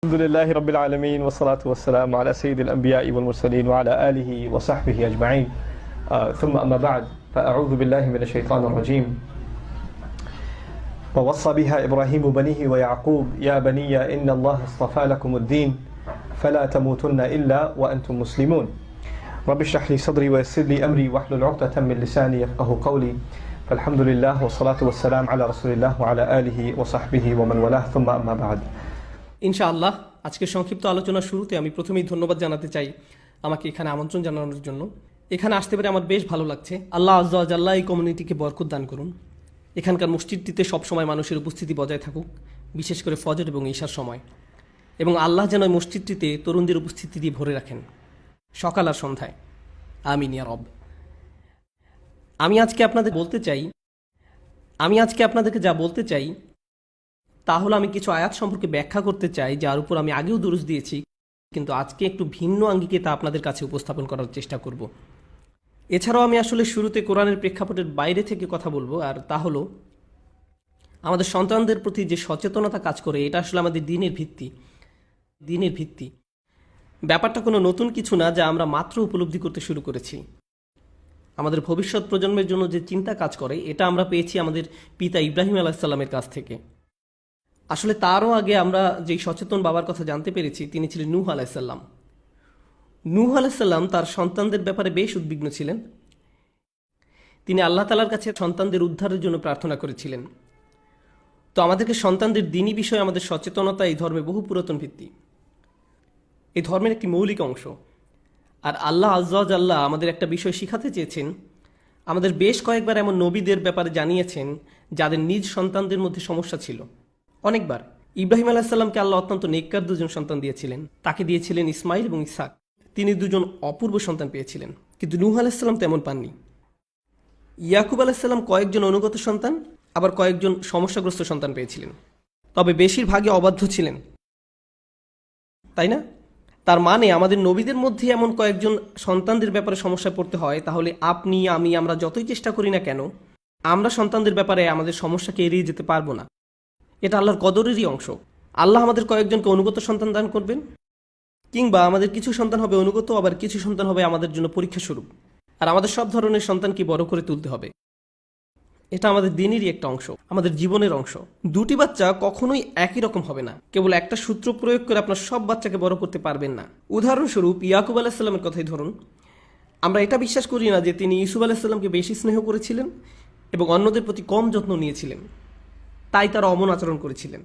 الحمد لله رب العالمين والصلاة والسلام على سيد الأنبياء والمرسلين وعلى آله وصحبه أجمعين ثم أما بعد فأعوذ بالله من الشيطان الرجيم ووصى بها إبراهيم بنيه ويعقوب يا بني إن الله اصطفى لكم الدين فلا تموتن إلا وأنتم مسلمون رب اشرح لي صدري ويسر لي أمري واحلل عقدة من لساني يفقهوا قولي فالحمد لله والصلاة والسلام على رسول الله وعلى آله وصحبه ومن والاه ثم أما بعد ইনশাআল্লাহ আজকে সংক্ষিপ্ত আলোচনার শুরুতে আমি প্রথমেই ধন্যবাদ জানাতে চাই আমাকে এখানে আমন্ত্রণ জানানোর জন্য। এখানে আসতে পেরে আমার বেশ ভালো লাগছে। আল্লাহ আজ্জা ওয়া জাল্লা এই কমিউনিটিকে বরকত দান করুন। এখানকার মসজিদটিতে সবসময় মানুষের উপস্থিতি বজায় থাকুক, বিশেষ করে ফজর এবং ঈশার সময়, এবং আল্লাহ যেন এই মসজিদটিতে তরুণদের উপস্থিতি দিয়ে ভরে রাখেন সকাল আর সন্ধ্যায়। আমিন ইয়া রব। আমি আজকে আপনাদেরকে যা বলতে চাই তাহলে আমি কিছু আয়াত সম্পর্কে ব্যাখ্যা করতে চাই, যার উপর আমি আগেও দুরূস দিয়েছি, কিন্তু আজকে একটু ভিন্ন আঙ্গিকে তা আপনাদের কাছে উপস্থাপন করার চেষ্টা করব। এছাড়াও আমি আসলে শুরুতে কোরআনের প্রেক্ষাপটের বাইরে থেকে কথা বলবো, আর তা হলো আমাদের সন্তানদের প্রতি যে সচেতনতা কাজ করে, এটা আসলে আমাদের দিনের ভিত্তি। ব্যাপারটা কোনো নতুন কিছু না, যা আমরা মাত্র উপলব্ধি করতে শুরু করেছি। আমাদের ভবিষ্যৎ প্রজন্মের জন্য যে চিন্তা কাজ করে, এটা আমরা পেয়েছি আমাদের পিতা ইব্রাহিম আলাইহিস সালামের কাছ থেকে। আসলে তারও আগে আমরা যেই সচেতন বাবার কথা জানতে পেরেছি, তিনি ছিলেন নূহ আলাইহিসসালাম। নূহ আলাইহিসসালাম তার সন্তানদের ব্যাপারে বেশ উদ্বিগ্ন ছিলেন। তিনি আল্লাহ তাআলার কাছে সন্তানদের উদ্ধারের জন্য প্রার্থনা করেছিলেন। তো আমাদেরকে সন্তানদের দ্বীনি বিষয়ে আমাদের সচেতনতা এই ধর্মে বহু পুরাতন ভিত্তি, এই ধর্মের একটি মৌলিক অংশ। আর আল্লাহ আজ্জা ওয়া জাল্লা আমাদের একটা বিষয় শিখাতে চেয়েছেন। আমাদের বেশ কয়েকবার এমন নবীদের ব্যাপারে জানিয়েছেন যাদের নিজ সন্তানদের মধ্যে সমস্যা ছিল। অনেকবার ইব্রাহিম আলাইহিসসালামকে আল্লাহ অত্যন্ত নেককার দুজন সন্তান দিয়েছিলেন। তাকে দিয়েছিলেন ইসমাইল এবং ইসহাক। তিনি দুজন অপূর্ব সন্তান পেয়েছিলেন, কিন্তু নূহ আলাইহিসসালাম তেমন পাননি। ইয়াকুব আলাইহিসসালাম কয়েকজন অনুগত সন্তান, আবার কয়েকজন সমস্যাগ্রস্ত সন্তান পেয়েছিলেন, তবে বেশিরভাগই অবাধ্য ছিলেন, তাই না? তার মানে আমাদের নবীদের মধ্যে এমন কয়েকজন সন্তানদের ব্যাপারে সমস্যায় পড়তে হয়, তাহলে আপনি আমরা যতই চেষ্টা করি না কেন, আমরা সন্তানদের ব্যাপারে আমাদের সমস্যাকে এড়িয়ে যেতে পারবো না। এটা আল্লাহর কদরেরই অংশ। আল্লাহ আমাদের কয়েকজনকে অনুগত সন্তান দান করবেন, কিংবা আমাদের কিছু সন্তান হবে অনুগত, আবার কিছু সন্তান হবে আমাদের জন্য পরীক্ষা স্বরূপ। আর আমাদের সব ধরনের সন্তানকে বড় করে তুলতে হবে। এটা আমাদের দিনেরই একটা অংশ, আমাদের জীবনের অংশ। দুটি বাচ্চা কখনোই একই রকম হবে না। কেবল একটা সূত্র প্রয়োগ করে আপনার সব বাচ্চাকে বড় করতে পারবেন না। উদাহরণস্বরূপ ইয়াকুব আলাইহিস সালামের কথাই ধরুন। আমরা এটা বিশ্বাস করি না যে তিনি ইউসুফ আলাইহিস সালামকে বেশি স্নেহ করেছিলেন এবং অন্যদের প্রতি কম যত্ন নিয়েছিলেন, তাই তারা অমন আচরণ করেছিলেন।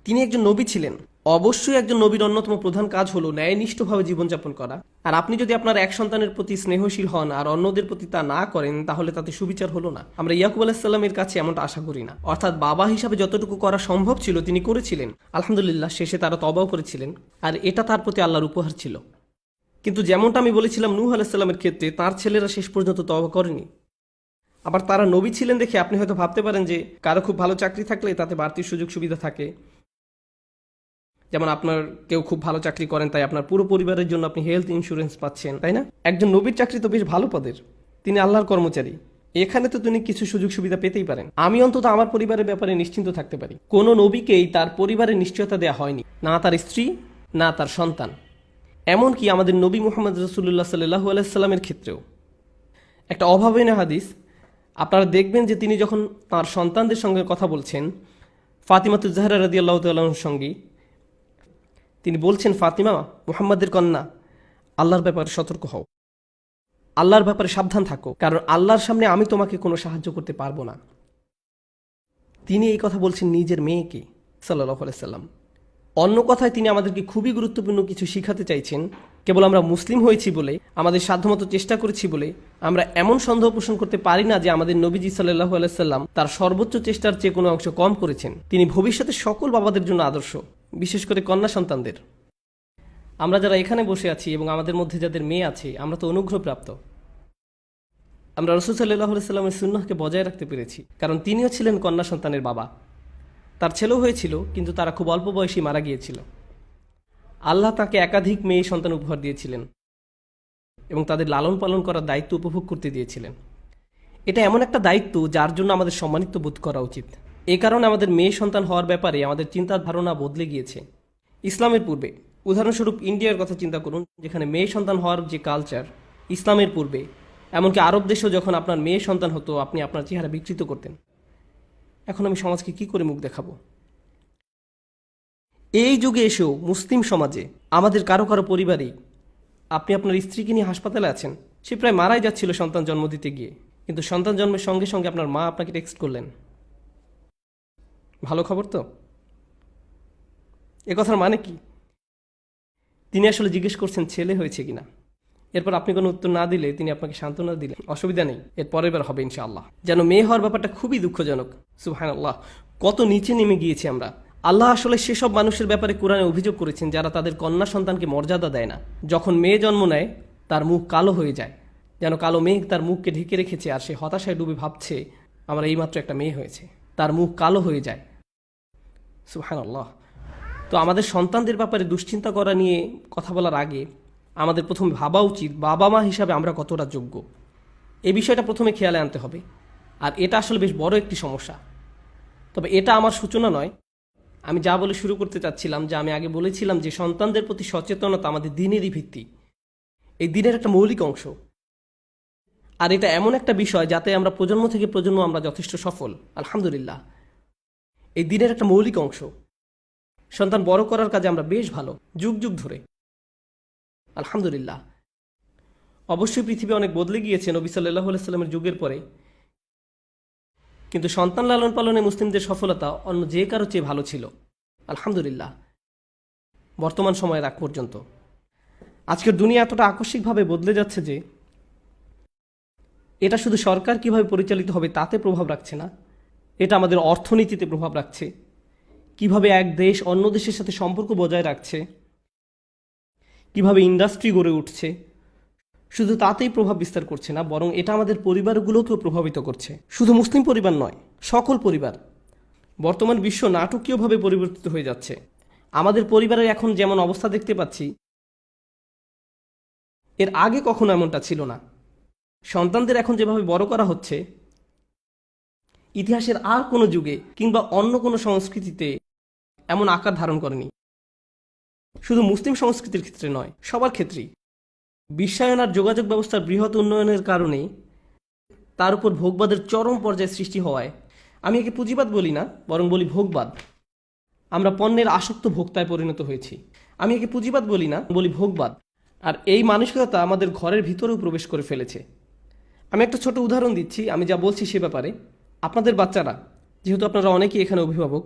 তিনি একজন নবী ছিলেন। অবশ্যই একজন নবীর অন্যতম প্রধান কাজ হলো ন্যায়নিষ্ঠভাবে জীবনযাপন করা। আর আপনি যদি আপনার এক সন্তানের প্রতি স্নেহশীল হন আর অন্যদের প্রতি তা না করেন, তাহলে তাতে সুবিচার হলো না। আমরা ইয়াকুব আলাইহিস সালামের কাছে এমনটা আশা করি না। অর্থাৎ বাবা হিসাবে যতটুকু করা সম্ভব ছিল তিনি করেছিলেন। আলহামদুলিল্লাহ, শেষে তারা তওবাও করেছিলেন, আর এটা তার প্রতি আল্লাহর উপহার ছিল। কিন্তু যেমনটা আমি বলেছিলাম নূহ আলাইহিস সালামের ক্ষেত্রে, তার ছেলেরা শেষ পর্যন্ত তওবা করেনি। আবার তারা নবী ছিলেন দেখে আপনি হয়তো ভাবতে পারেন যে কারো খুব ভালো চাকরি থাকলে তাতে বাড়তি সুযোগ সুবিধা থাকে। যেমন আপনার কেউ খুব ভালো চাকরি করেন, তাই আপনার পুরো পরিবারের জন্য আপনি হেলথ ইন্স্যুরেন্স পাচ্ছেন, তাই না? একজন নবীর চাকরি তো বেশ ভালো পদের, তিনি আল্লাহর কর্মচারী। এখানে তো তিনি কিছু সুযোগ সুবিধা পেতেই পারেন। আমি অন্তত আমার পরিবারের ব্যাপারে নিশ্চিন্ত থাকতে পারি। কোনো নবীকেই তার পরিবারের নিশ্চয়তা দেওয়া হয়নি, না তার স্ত্রী, না তার সন্তান। এমনকি আমাদের নবী মুহাম্মদ রাসূলুল্লাহ সাল্লাল্লাহু আলাইহি সাল্লামের ক্ষেত্রেও একটা অভাবনীয় হাদিস আপনারা দেখবেন যে তিনি যখন তার সন্তানদের সঙ্গে কথা বলছেন, ফাতিমাতুজ জাহরা রাদিয়াল্লাহু তাআলার সঙ্গে, তিনি বলছেন, ফাতিমা, মুহাম্মাদের কন্যা, আল্লাহর ব্যাপারে সতর্ক হও, আল্লাহর ব্যাপারে সাবধান থাকো, কারণ আল্লাহর সামনে আমি তোমাকে কোনো সাহায্য করতে পারবো না। তিনি এই কথা বলছেন নিজের মেয়েকে সাল্লাল্লাহু আলাইহি সাল্লাম। অন্য কথায় তিনি আমাদেরকে খুবই গুরুত্বপূর্ণ কিছু শিখাতে চাইছেন। কেবল আমরা মুসলিম হয়েছি বলে, আমাদের সাধ্যমতো চেষ্টা করেছি বলে আমরা এমন সন্দেহ পোষণ করতে পারি না যে আমাদের নবীজি সাল্লাল্লাহু আলাইহি সাল্লাম তার সর্বোচ্চ চেষ্টার চেয়ে কোনো অংশ কম করেছেন। তিনি ভবিষ্যতে সকল বাবাদের জন্য আদর্শ, বিশেষ করে কন্যা সন্তানদের। আমরা যারা এখানে বসে আছি এবং আমাদের মধ্যে যাদের মেয়ে আছে, আমরা তো অনুগ্রহপ্রাপ্ত। আমরা রাসূল সাল্লাল্লাহু আলাইহি সাল্লামের সুন্নাহকে বজায় রাখতে পেরেছি, কারণ তিনিও ছিলেন কন্যা সন্তানের বাবা। তার ছেলেও হয়েছিল, কিন্তু তারা খুব অল্প বয়সী মারা গিয়েছিল। আল্লাহ তাকে একাধিক মেয়ে সন্তান উপহার দিয়েছিলেন এবং তাদের লালন পালন করার দায়িত্ব উপভোগ করতে দিয়েছিলেন। এটা এমন একটা দায়িত্ব যার জন্য আমাদের সম্মানিত বোধ করা উচিত। এ কারণে আমাদের মেয়ে সন্তান হওয়ার ব্যাপারে আমাদের চিন্তা ধারণা বদলে গিয়েছে। ইসলামের পূর্বে, উদাহরণস্বরূপ ইন্ডিয়ার কথা চিন্তা করুন, যেখানে মেয়ে সন্তান হওয়ার যে কালচার ইসলামের পূর্বে, এমনকি আরব দেশেও যখন আপনার মেয়ে সন্তান হতো আপনি আপনার চেহারা বিকৃত করতেন। এখন আমি সমাজকে কি করে মুখ দেখাবো? এই যুগে এসেও মুসলিম সমাজে আমাদের কারো কারো পরিবারেই আপনি আপনার স্ত্রীকে নিয়ে হাসপাতালে আছেন, সে প্রায় মারাই যাচ্ছিল সন্তান জন্ম দিতে গিয়ে, কিন্তু সন্তান জন্মের সঙ্গে সঙ্গে আপনার মা আপনাকে টেক্সট করলেন। ভালো খবর তো? এ কথার মানে কি? তিনি আসলে জিজ্ঞেস করছেন ছেলে হয়েছে কিনা। এরপর আপনি কোনো উত্তর না দিলে তিনি আপনাকে সান্ত্বনা দিলেন, অসুবিধা নেই, এর পরের বার হবে ইনশাআল্লাহ। যেন মেয়ে হওয়ার ব্যাপারটা খুবই দুঃখজনক। সুবহানাল্লাহ, কত নিচে নেমে গিয়েছি আমরা। আল্লাহ আসলে সেসব মানুষের ব্যাপারে কোরআনে অভিযোগ করেছেন যারা তাদের কন্যা সন্তানকে মর্যাদা দেয় না। যখন মেয়ে জন্ম নেয় তার মুখ কালো হয়ে যায়, যেন কালো মেঘ তার মুখকে ঢেকে রেখেছে, আর সে হতাশায় ডুবে ভাবছে আমার এইমাত্র একটা মেয়ে হয়েছে। তার মুখ কালো হয়ে যায়। সুবহানাল্লাহ। তো আমাদের সন্তানদের ব্যাপারে দুশ্চিন্তা করা নিয়ে কথা বলার আগে আমাদের প্রথমে ভাবা উচিত বাবা মা হিসাবে আমরা কতটা যোগ্য। এই বিষয়টা প্রথমে খেয়ালে আনতে হবে। আর এটা আসলে বেশ বড় একটি সমস্যা। তবে এটা আমার সূচনা নয়। আমি যা বলে শুরু করতে চাচ্ছিলাম, যে আমি আগে বলেছিলাম যে সন্তানদের প্রতি সচেতনতা আমাদের দিনেরই ভিত্তি, এই দিনের একটা মৌলিক অংশ। আর এটা এমন একটা বিষয় যাতে আমরা প্রজন্ম থেকে প্রজন্ম আমরা যথেষ্ট সফল, আলহামদুলিল্লাহ। এই দিনের একটা মৌলিক অংশ। সন্তান বড় করার কাজে আমরা বেশ ভালো, যুগ যুগ ধরে, আলহামদুলিল্লাহ। অবশ্যই পৃথিবী অনেক বদলে গিয়েছে নবী সাল্লাল্লাহু আলাইহি সাল্লামের যুগের পরে, কিন্তু সন্তান লালন পালনে মুসলিমদের সফলতা অন্য যে কারো চেয়ে ভালো ছিল, আলহামদুলিল্লাহ, বর্তমান সময়ের আগ পর্যন্ত। আজকের দুনিয়া এতটা আকস্মিকভাবে বদলে যাচ্ছে যে এটা শুধু সরকার কিভাবে পরিচালিত হবে তাতে প্রভাব রাখছে না, এটা আমাদের অর্থনীতিতে প্রভাব রাখছে। কিভাবে এক দেশ অন্য দেশের সাথে সম্পর্ক বজায় রাখছে, কিভাবে ইন্ডাস্ট্রি গড়ে উঠছে, শুধু তাতেই প্রভাব বিস্তার করছে না, বরং এটা আমাদের পরিবারগুলোকেও প্রভাবিত করছে। শুধু মুসলিম পরিবার নয়, সকল পরিবার। বর্তমান বিশ্ব নাটকীয়ভাবে পরিবর্তিত হয়ে যাচ্ছে। আমাদের পরিবারের এখন যেমন অবস্থা দেখতে পাচ্ছি, এর আগে কখনো এমনটা ছিল না। সন্তানদের এখন যেভাবে বড় করা হচ্ছে, ইতিহাসের আর কোনো যুগে কিংবা অন্য কোনো সংস্কৃতিতে এমন আকার ধারণ করেনি। শুধু মুসলিম সংস্কৃতির ক্ষেত্রে নয়, সবার ক্ষেত্রেই। বিশ্বায়ন আর যোগাযোগ ব্যবস্থার বৃহৎ উন্নয়নের কারণে তার উপর ভোগবাদের চরম পর্যায়ে সৃষ্টি হওয়ায়, আমি একে পুঁজিবাদ বলি না, বরং বলি ভোগবাদ। আমরা পণ্যের আসক্ত ভোক্তায় পরিণত হয়েছি। আমি একে পুঁজিবাদ বলি না, বলি ভোগবাদ। আর এই মানসিকতা আমাদের ঘরের ভিতরেও প্রবেশ করে ফেলেছে। আমি একটা ছোট উদাহরণ দিচ্ছি আমি যা বলছি সে ব্যাপারে। আপনাদের বাচ্চারা, যেহেতু আপনারা অনেকেই এখানে অভিভাবক,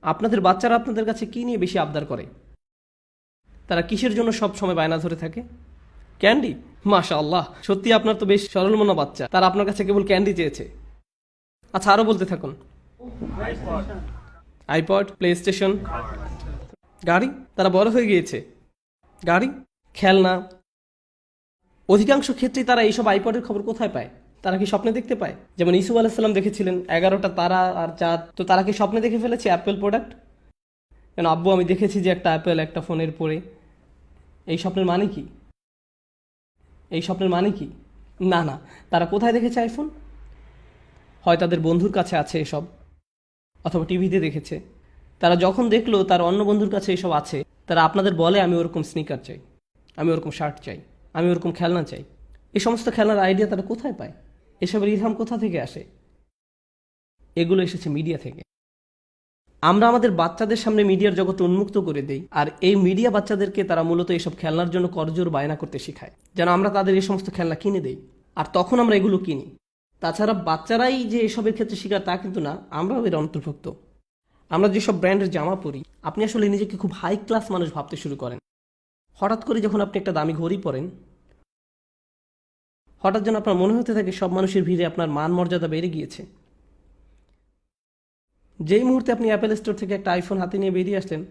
আপনাদের বাচ্চারা আপনাদের কাছে কী নিয়ে বেশি আবদার করে? তারা কিসের জন্য সব সময় বায়না ধরে থাকে? ক্যান্ডি। মাশাআল্লাহ, সত্যি আপনার তো বেশ সরল মনা বাচ্চা, তারা আপনার কাছে কেবল ক্যান্ডি চেয়েছে। আচ্ছা, আরও বলতে থাকুন। আইপড, প্লে স্টেশন, গাড়ি। তারা বড় হয়ে গিয়েছে, গাড়ি, খেলনা। অধিকাংশ ক্ষেত্রেই তারা এইসব আইপডের খবর কোথায় পায়? তারা কি স্বপ্নে দেখতে পায়? যেমন ইসুফ আলাইহিসসালাম দেখেছিলেন 11টা তারা আর চাঁদ, তো তারা কি স্বপ্নে দেখে ফেলেছে অ্যাপেল প্রোডাক্ট? কেন আব্বু, আমি দেখেছি যে একটা অ্যাপেল একটা ফোনের পরে। এই স্বপ্নের মানে কি? এই স্বপ্নের মানে কি? না না, তারা কোথায় দেখেছে আইফোন? হয় তাদের বন্ধুর কাছে আছে এসব, অথবা টিভিতে দেখেছে। তারা যখন দেখলো তার অন্য বন্ধুর কাছে এসব আছে, তারা আপনাদের বলে আমি ওরকম স্নিকার চাই, আমি ওরকম শার্ট চাই, আমি ওরকম খেলনা চাই। এই সমস্ত খেলনার আইডিয়া তারা কোথায় পায়? এসবের ইলহাম কোথা থেকে আসে? এগুলো এসেছে মিডিয়া থেকে। আমরা আমাদের বাচ্চাদের সামনে মিডিয়ার জগৎ উন্মুক্ত করে দেই, আর এই মিডিয়া বাচ্চাদেরকে তারা মূলত এইসব খেলনার জন্য করজোর বায়না করতে শেখায়, যেন আমরা তাদের এই সমস্ত খেলনা কিনে দেই। আর তখন আমরা এগুলো কিনি। তাছাড়া বাচ্চারাই যে এসবের ক্ষেত্রে শিকার তা কিন্তু না, আমরাও এর অন্তর্ভুক্ত। আমরা যেসব ব্র্যান্ডের জামা পরি, আপনি আসলে নিজেকে খুব হাই ক্লাস মানুষ ভাবতে শুরু করেন। হঠাৎ করে যখন আপনি একটা দামি ঘড়ি পরেন, হঠাৎ যেন আপনার মনে হতে থাকে সব মানুষের ভিড়ে আপনার মান মর্যাদা বেড়ে গিয়েছে। যেই মুহূর্তে আপনি অ্যাপেল স্টোর থেকে একটা আইফোন হাতে নিয়ে বেরিয়ে আসলেন,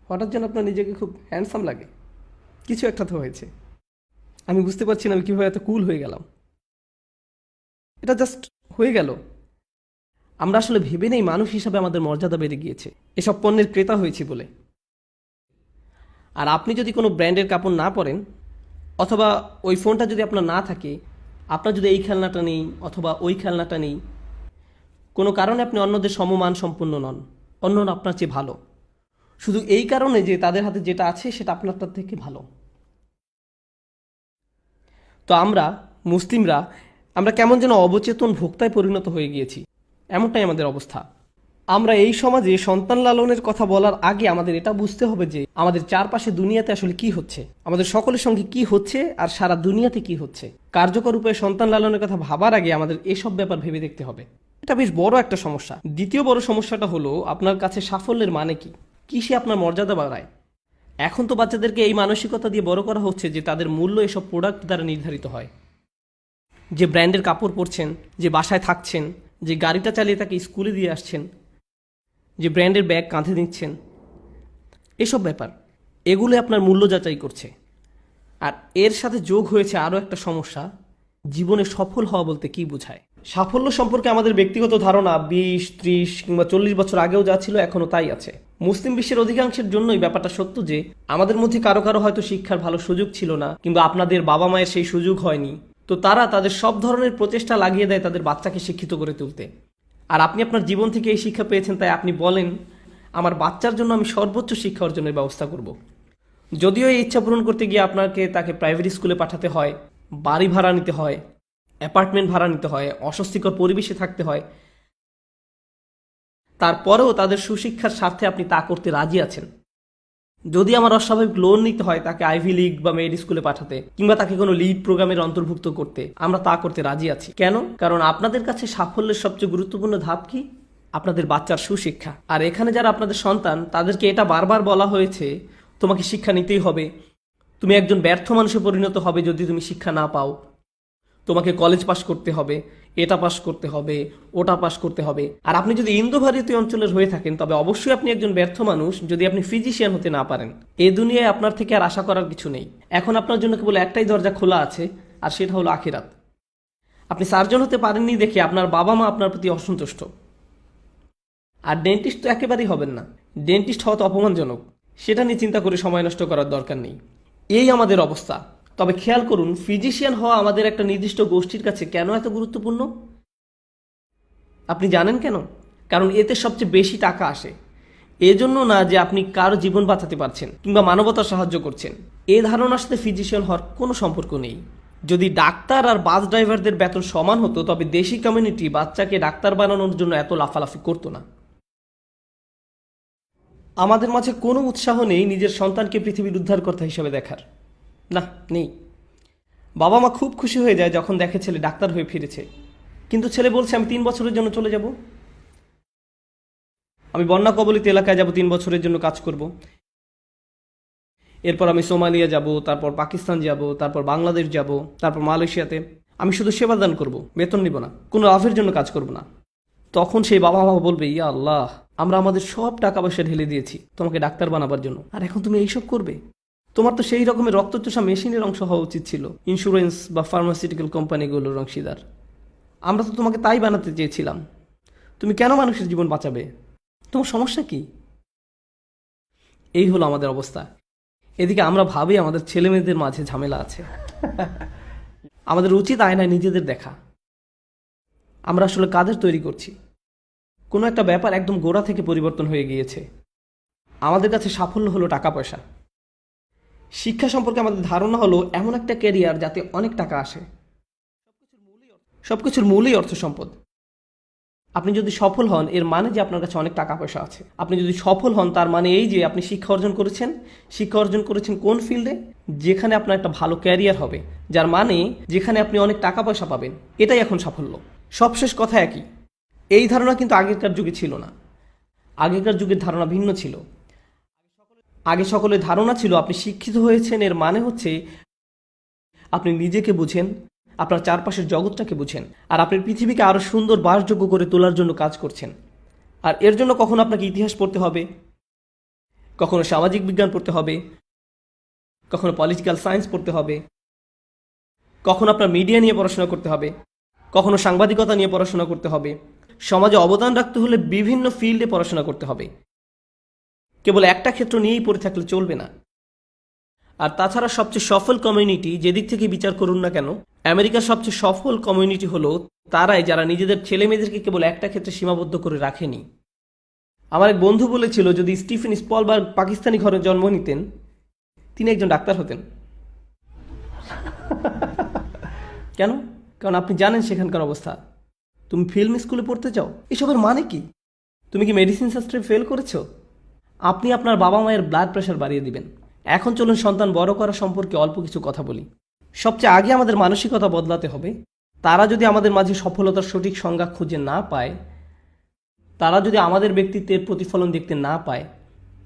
হঠাৎ যেন আপনার নিজেকে খুব হ্যান্ডসাম লাগে। কিছু একটা তো হয়েছে। আমি বুঝতে পারছি না আমি কীভাবে এত কুল হয়ে গেলাম। এটা জাস্ট হয়ে গেল। আমরা আসলে ভেবে নেই মানুষ হিসাবে আমাদের মর্যাদা বেড়ে গিয়েছে এসব পণ্যের ক্রেতা হয়েছি বলে। আর আপনি যদি কোনো ব্র্যান্ডের কাপড় না পরেন, অথবা ওই ফোনটা যদি আপনার না থাকে, আপনার যদি এই খেলনাটা নেই অথবা ওই খেলনাটা নেই, কোনো কারণে আপনি অন্যদের সমমান সম্পন্ন নন, অন্যরা আপনার চেয়ে ভালো, শুধু এই কারণে যে তাদের হাতে যেটা আছে সেটা আপনারটার থেকে ভালো। তো আমরা মুসলিমরা আমরা কেমন যেন অবচেতন ভোক্তায় পরিণত হয়ে গিয়েছি, এমনটাই আমাদের অবস্থা। আমরা এই সমাজে সন্তান লালনের কথা বলার আগে আমাদের এটা বুঝতে হবে যে আমাদের চারপাশে দুনিয়াতে আসলে কি হচ্ছে, আমাদের সকলের সঙ্গে কি হচ্ছে আর সারা দুনিয়াতে কি হচ্ছে। কার্যকর উপায়ে সন্তান লালনের কথা ভাবার আগে আমাদের এসব ব্যাপার ভেবে দেখতে হবে। এটা বেশ বড় একটা সমস্যা। দ্বিতীয় বড় সমস্যাটা হলো আপনার কাছে সাফল্যের মানে কি, কি সে আপনার মর্যাদা বাড়ায়। এখন তো বাচ্চাদেরকে এই মানসিকতা দিয়ে বড় করা হচ্ছে যে তাদের মূল্য এসব প্রোডাক্ট দ্বারা নির্ধারিত হয়। যে ব্র্যান্ডের কাপড় পরছেন, যে বাসায় থাকছেন, যে গাড়িটা চালিয়ে তাকে স্কুলে দিয়ে আসছেন, যে ব্র্যান্ডের ব্যাগ কাঁধে নিচ্ছেন, এসব ব্যাপার এগুলো আপনার মূল্য যাচাই করছে। আর এর সাথে যোগ হয়েছে আরও একটা সমস্যা, জীবনে সফল হওয়া বলতে কি বোঝায়। সাফল্য সম্পর্কে আমাদের ব্যক্তিগত ধারণা 20, 30 কিংবা 40 বছর আগেও যা ছিল এখনও তাই আছে। মুসলিম বিশ্বের অধিকাংশের জন্যই ব্যাপারটা সত্য যে আমাদের মধ্যে কারো কারো হয়তো শিক্ষার ভালো সুযোগ ছিল না, কিংবা আপনাদের বাবা মায়ের সেই সুযোগ হয়নি, তো তারা তাদের সব ধরনের প্রচেষ্টা লাগিয়ে দেয় তাদের বাচ্চাকে শিক্ষিত করে তুলতে। আর আপনি আপনার জীবন থেকে এই শিক্ষা পেয়েছেন, তাই আপনি বলেন আমার বাচ্চার জন্য আমি সর্বোচ্চ শিক্ষা অর্জনের ব্যবস্থা করব। যদিও এই ইচ্ছা পূরণ করতে গিয়ে আপনাকে তাকে প্রাইভেট স্কুলে পাঠাতে হয়, বাড়ি ভাড়া নিতে হয়, অ্যাপার্টমেন্ট ভাড়া নিতে হয়, অস্বস্তিকর পরিবেশে থাকতে হয়, তারপরেও তাদের সুশিক্ষার স্বার্থে আপনি তা করতে রাজি আছেন। যদি আমার অস্বাভাবিক লোন নিতে হয় তাকে আইভি লিগ বা মেড স্কুলে পাঠাতে, কিংবা তাকে কোনো লিড প্রোগ্রামের অন্তর্ভুক্ত করতে, আমরা তা করতে রাজি আছি। কেন? কারণ আপনাদের কাছে সাফল্যের সবচেয়ে গুরুত্বপূর্ণ ধাপ কি? আপনাদের বাচ্চার সুশিক্ষা। আর এখানে যারা আপনাদের সন্তান, তাদেরকে এটা বারবার বলা হয়েছে তোমাকে শিক্ষা নিতেই হবে, তুমি একজন ব্যর্থ মানুষে পরিণত হবে যদি তুমি শিক্ষা না পাও, তোমাকে কলেজ পাশ করতে হবে, এটা পাশ করতে হবে, ওটা পাশ করতে হবে। আর আপনি যদি ইন্দো ভারতীয় অঞ্চলের হয়ে থাকেন তবে অবশ্যই আপনি একজন ব্যর্থ মানুষ যদি আপনি ফিজিশিয়ান হতে না পারেন। এ দুনিয়ায় আপনার থেকে আর আশা করার কিছু নেই। এখন আপনার জন্য কেবল একটাই দরজা খোলা আছে, আর সেটা হলো আখিরাত। আপনি সার্জন হতে পারেননি দেখে আপনার বাবা মা আপনার প্রতি অসন্তুষ্ট। আর ডেন্টিস্ট তো একেবারেই হবেন না, ডেন্টিস্ট হওয়া তো অপমানজনক, সেটা নিয়ে চিন্তা করে সময় নষ্ট করার দরকার নেই। এই আমাদের অবস্থা। তবে খেয়াল করুন, ফিজিশিয়ান হওয়া আমাদের একটা নির্দিষ্ট গোষ্ঠীর কাছে কেন এত গুরুত্বপূর্ণ আপনি জানেন কেন? কারণ এতে সবচেয়ে বেশি টাকা আসে। এজন্য না যে আপনি কারো জীবন বাঁচাতে পারছেন কিংবা মানবতার সাহায্য করছেন। এ ধারণার সাথে ফিজিশিয়ান হওয়ার কোনো সম্পর্ক নেই। যদি ডাক্তার আর বাস ড্রাইভারদের বেতন সমান হতো তবে দেশি কমিউনিটি বাচ্চাকে ডাক্তার বানানোর জন্য এত লাফালাফি করতো না। আমাদের মাঝে কোনো উৎসাহ নেই নিজের সন্তানকে পৃথিবীর উদ্ধারকর্তা হিসেবে দেখার। না, নেই। বাবা মা খুব খুশি হয়ে যায় যখন দেখে ছেলে ডাক্তার হয়ে ফিরেছে, কিন্তু ছেলে বলছে আমি 3 বছরের জন্য চলে যাব, আমি বন্যা কবলিত এলাকায় যাব, 3 বছরের জন্য কাজ করব, এরপর আমি সোমালিয়া যাব, তারপর পাকিস্তান যাব, তারপর বাংলাদেশ যাব, তারপর মালয়েশিয়াতে। আমি শুধু সেবাদান করব, বেতন নিব না, কোনো লাভের জন্য কাজ করব না। তখন সেই বাবা মা বলবে, ইয়া আল্লাহ, আমরা আমাদের সব টাকা পয়সা ঢেলে দিয়েছি তোমাকে ডাক্তার বানাবার জন্য, আর এখন তুমি এইসব করবে? তোমার তো সেই রকমের রক্তচোষা মেশিনের অংশ হওয়া উচিত ছিল, ইন্স্যুরেন্স বা ফার্মাসিউটিক্যাল কোম্পানিগুলোর অংশীদার। আমরা তো তোমাকে তাই বানাতে চেয়েছিলাম। তুমি কেন মানুষের জীবন বাঁচাবে? তোমার সমস্যা কি? এই হলো আমাদের অবস্থা। এদিকে আমরা ভাবি আমাদের ছেলে মেয়েদের মাঝে ঝামেলা আছে। আমাদের উচিত আয়নায় নিজেদের দেখা। আমরা আসলে কাদের তৈরি করছি? কোনো একটা ব্যাপার একদম গোড়া থেকে পরিবর্তন হয়ে গিয়েছে। আমাদের কাছে সাফল্য হলো টাকা পয়সা। শিক্ষা সম্পর্কে আমাদের ধারণা হলো এমন একটা ক্যারিয়ার যাতে অনেক টাকা আসে। সবকিছুর মূলই অর্থ সম্পদ। আপনি যদি সফল হন এর মানে যে আপনার কাছে অনেক টাকা পয়সা আছে। আপনি যদি সফল হন তার মানে এই যে আপনি শিক্ষা অর্জন করেছেন। শিক্ষা অর্জন করেছেন কোন ফিল্ডে? যেখানে আপনার একটা ভালো ক্যারিয়ার হবে, যার মানে যেখানে আপনি অনেক টাকা পয়সা পাবেন। এটাই এখন সাফল্য। সবশেষ কথা একই। এই ধারণা কিন্তু আগেকার যুগে ছিল না। আগেকার যুগের ধারণা ভিন্ন ছিল। আগে সকলের ধারণা ছিল আপনি শিক্ষিত হয়েছেন এর মানে হচ্ছে আপনি নিজেকে বুঝেন, আপনার চারপাশের জগৎটাকে বুঝেন, আর আপনি পৃথিবীকে আরো সুন্দর বাসযোগ্য করে তোলার জন্য কাজ করছেন। আর এর জন্য কখনো আপনাকে ইতিহাস পড়তে হবে, কখনো সামাজিক বিজ্ঞান পড়তে হবে, কখনো পলিটিক্যাল সায়েন্স পড়তে হবে, কখনো আপনার মিডিয়া নিয়ে পড়াশোনা করতে হবে, কখনো সাংবাদিকতা নিয়ে পড়াশোনা করতে হবে। সমাজে অবদান রাখতে হলে বিভিন্ন ফিল্ডে পড়াশোনা করতে হবে। কেবল একটা ক্ষেত্র নিয়েই পড়ে থাকলে চলবে না। আর তাছাড়া সবচেয়ে সফল কমিউনিটি যেদিক থেকে বিচার করুন না কেন, আমেরিকার সবচেয়ে সফল কমিউনিটি হলো তারাই যারা নিজেদের ছেলে মেয়েদেরকে কেবল একটা ক্ষেত্রে সীমাবদ্ধ করে রাখেনি। আমার এক বন্ধু বলেছিল যদি স্টিফেন স্পলবার্গ পাকিস্তানি ঘরে জন্ম নিতেন তিনি একজন ডাক্তার হতেন। কেন? কারণ আপনি জানেন সেখানকার অবস্থা। তুমি ফিল্ম স্কুলে পড়তে চাও, এসবের মানে কি? তুমি কি মেডিসিন শাস্ত্রে ফেল করেছো? আপনি আপনার বাবা মায়ের ব্লাড প্রেশার বাড়িয়ে দিবেন। এখন চলুন সন্তান বড় করা সম্পর্কে অল্প কিছু কথা বলি। সবচেয়ে আগে আমাদের মানসিকতা বদলাতে হবে। তারা যদি আমাদের মাঝে সফলতার সঠিক সংজ্ঞা খুঁজে না পায়, তারা যদি আমাদের ব্যক্তিত্বের প্রতিফলন দেখতে না পায়,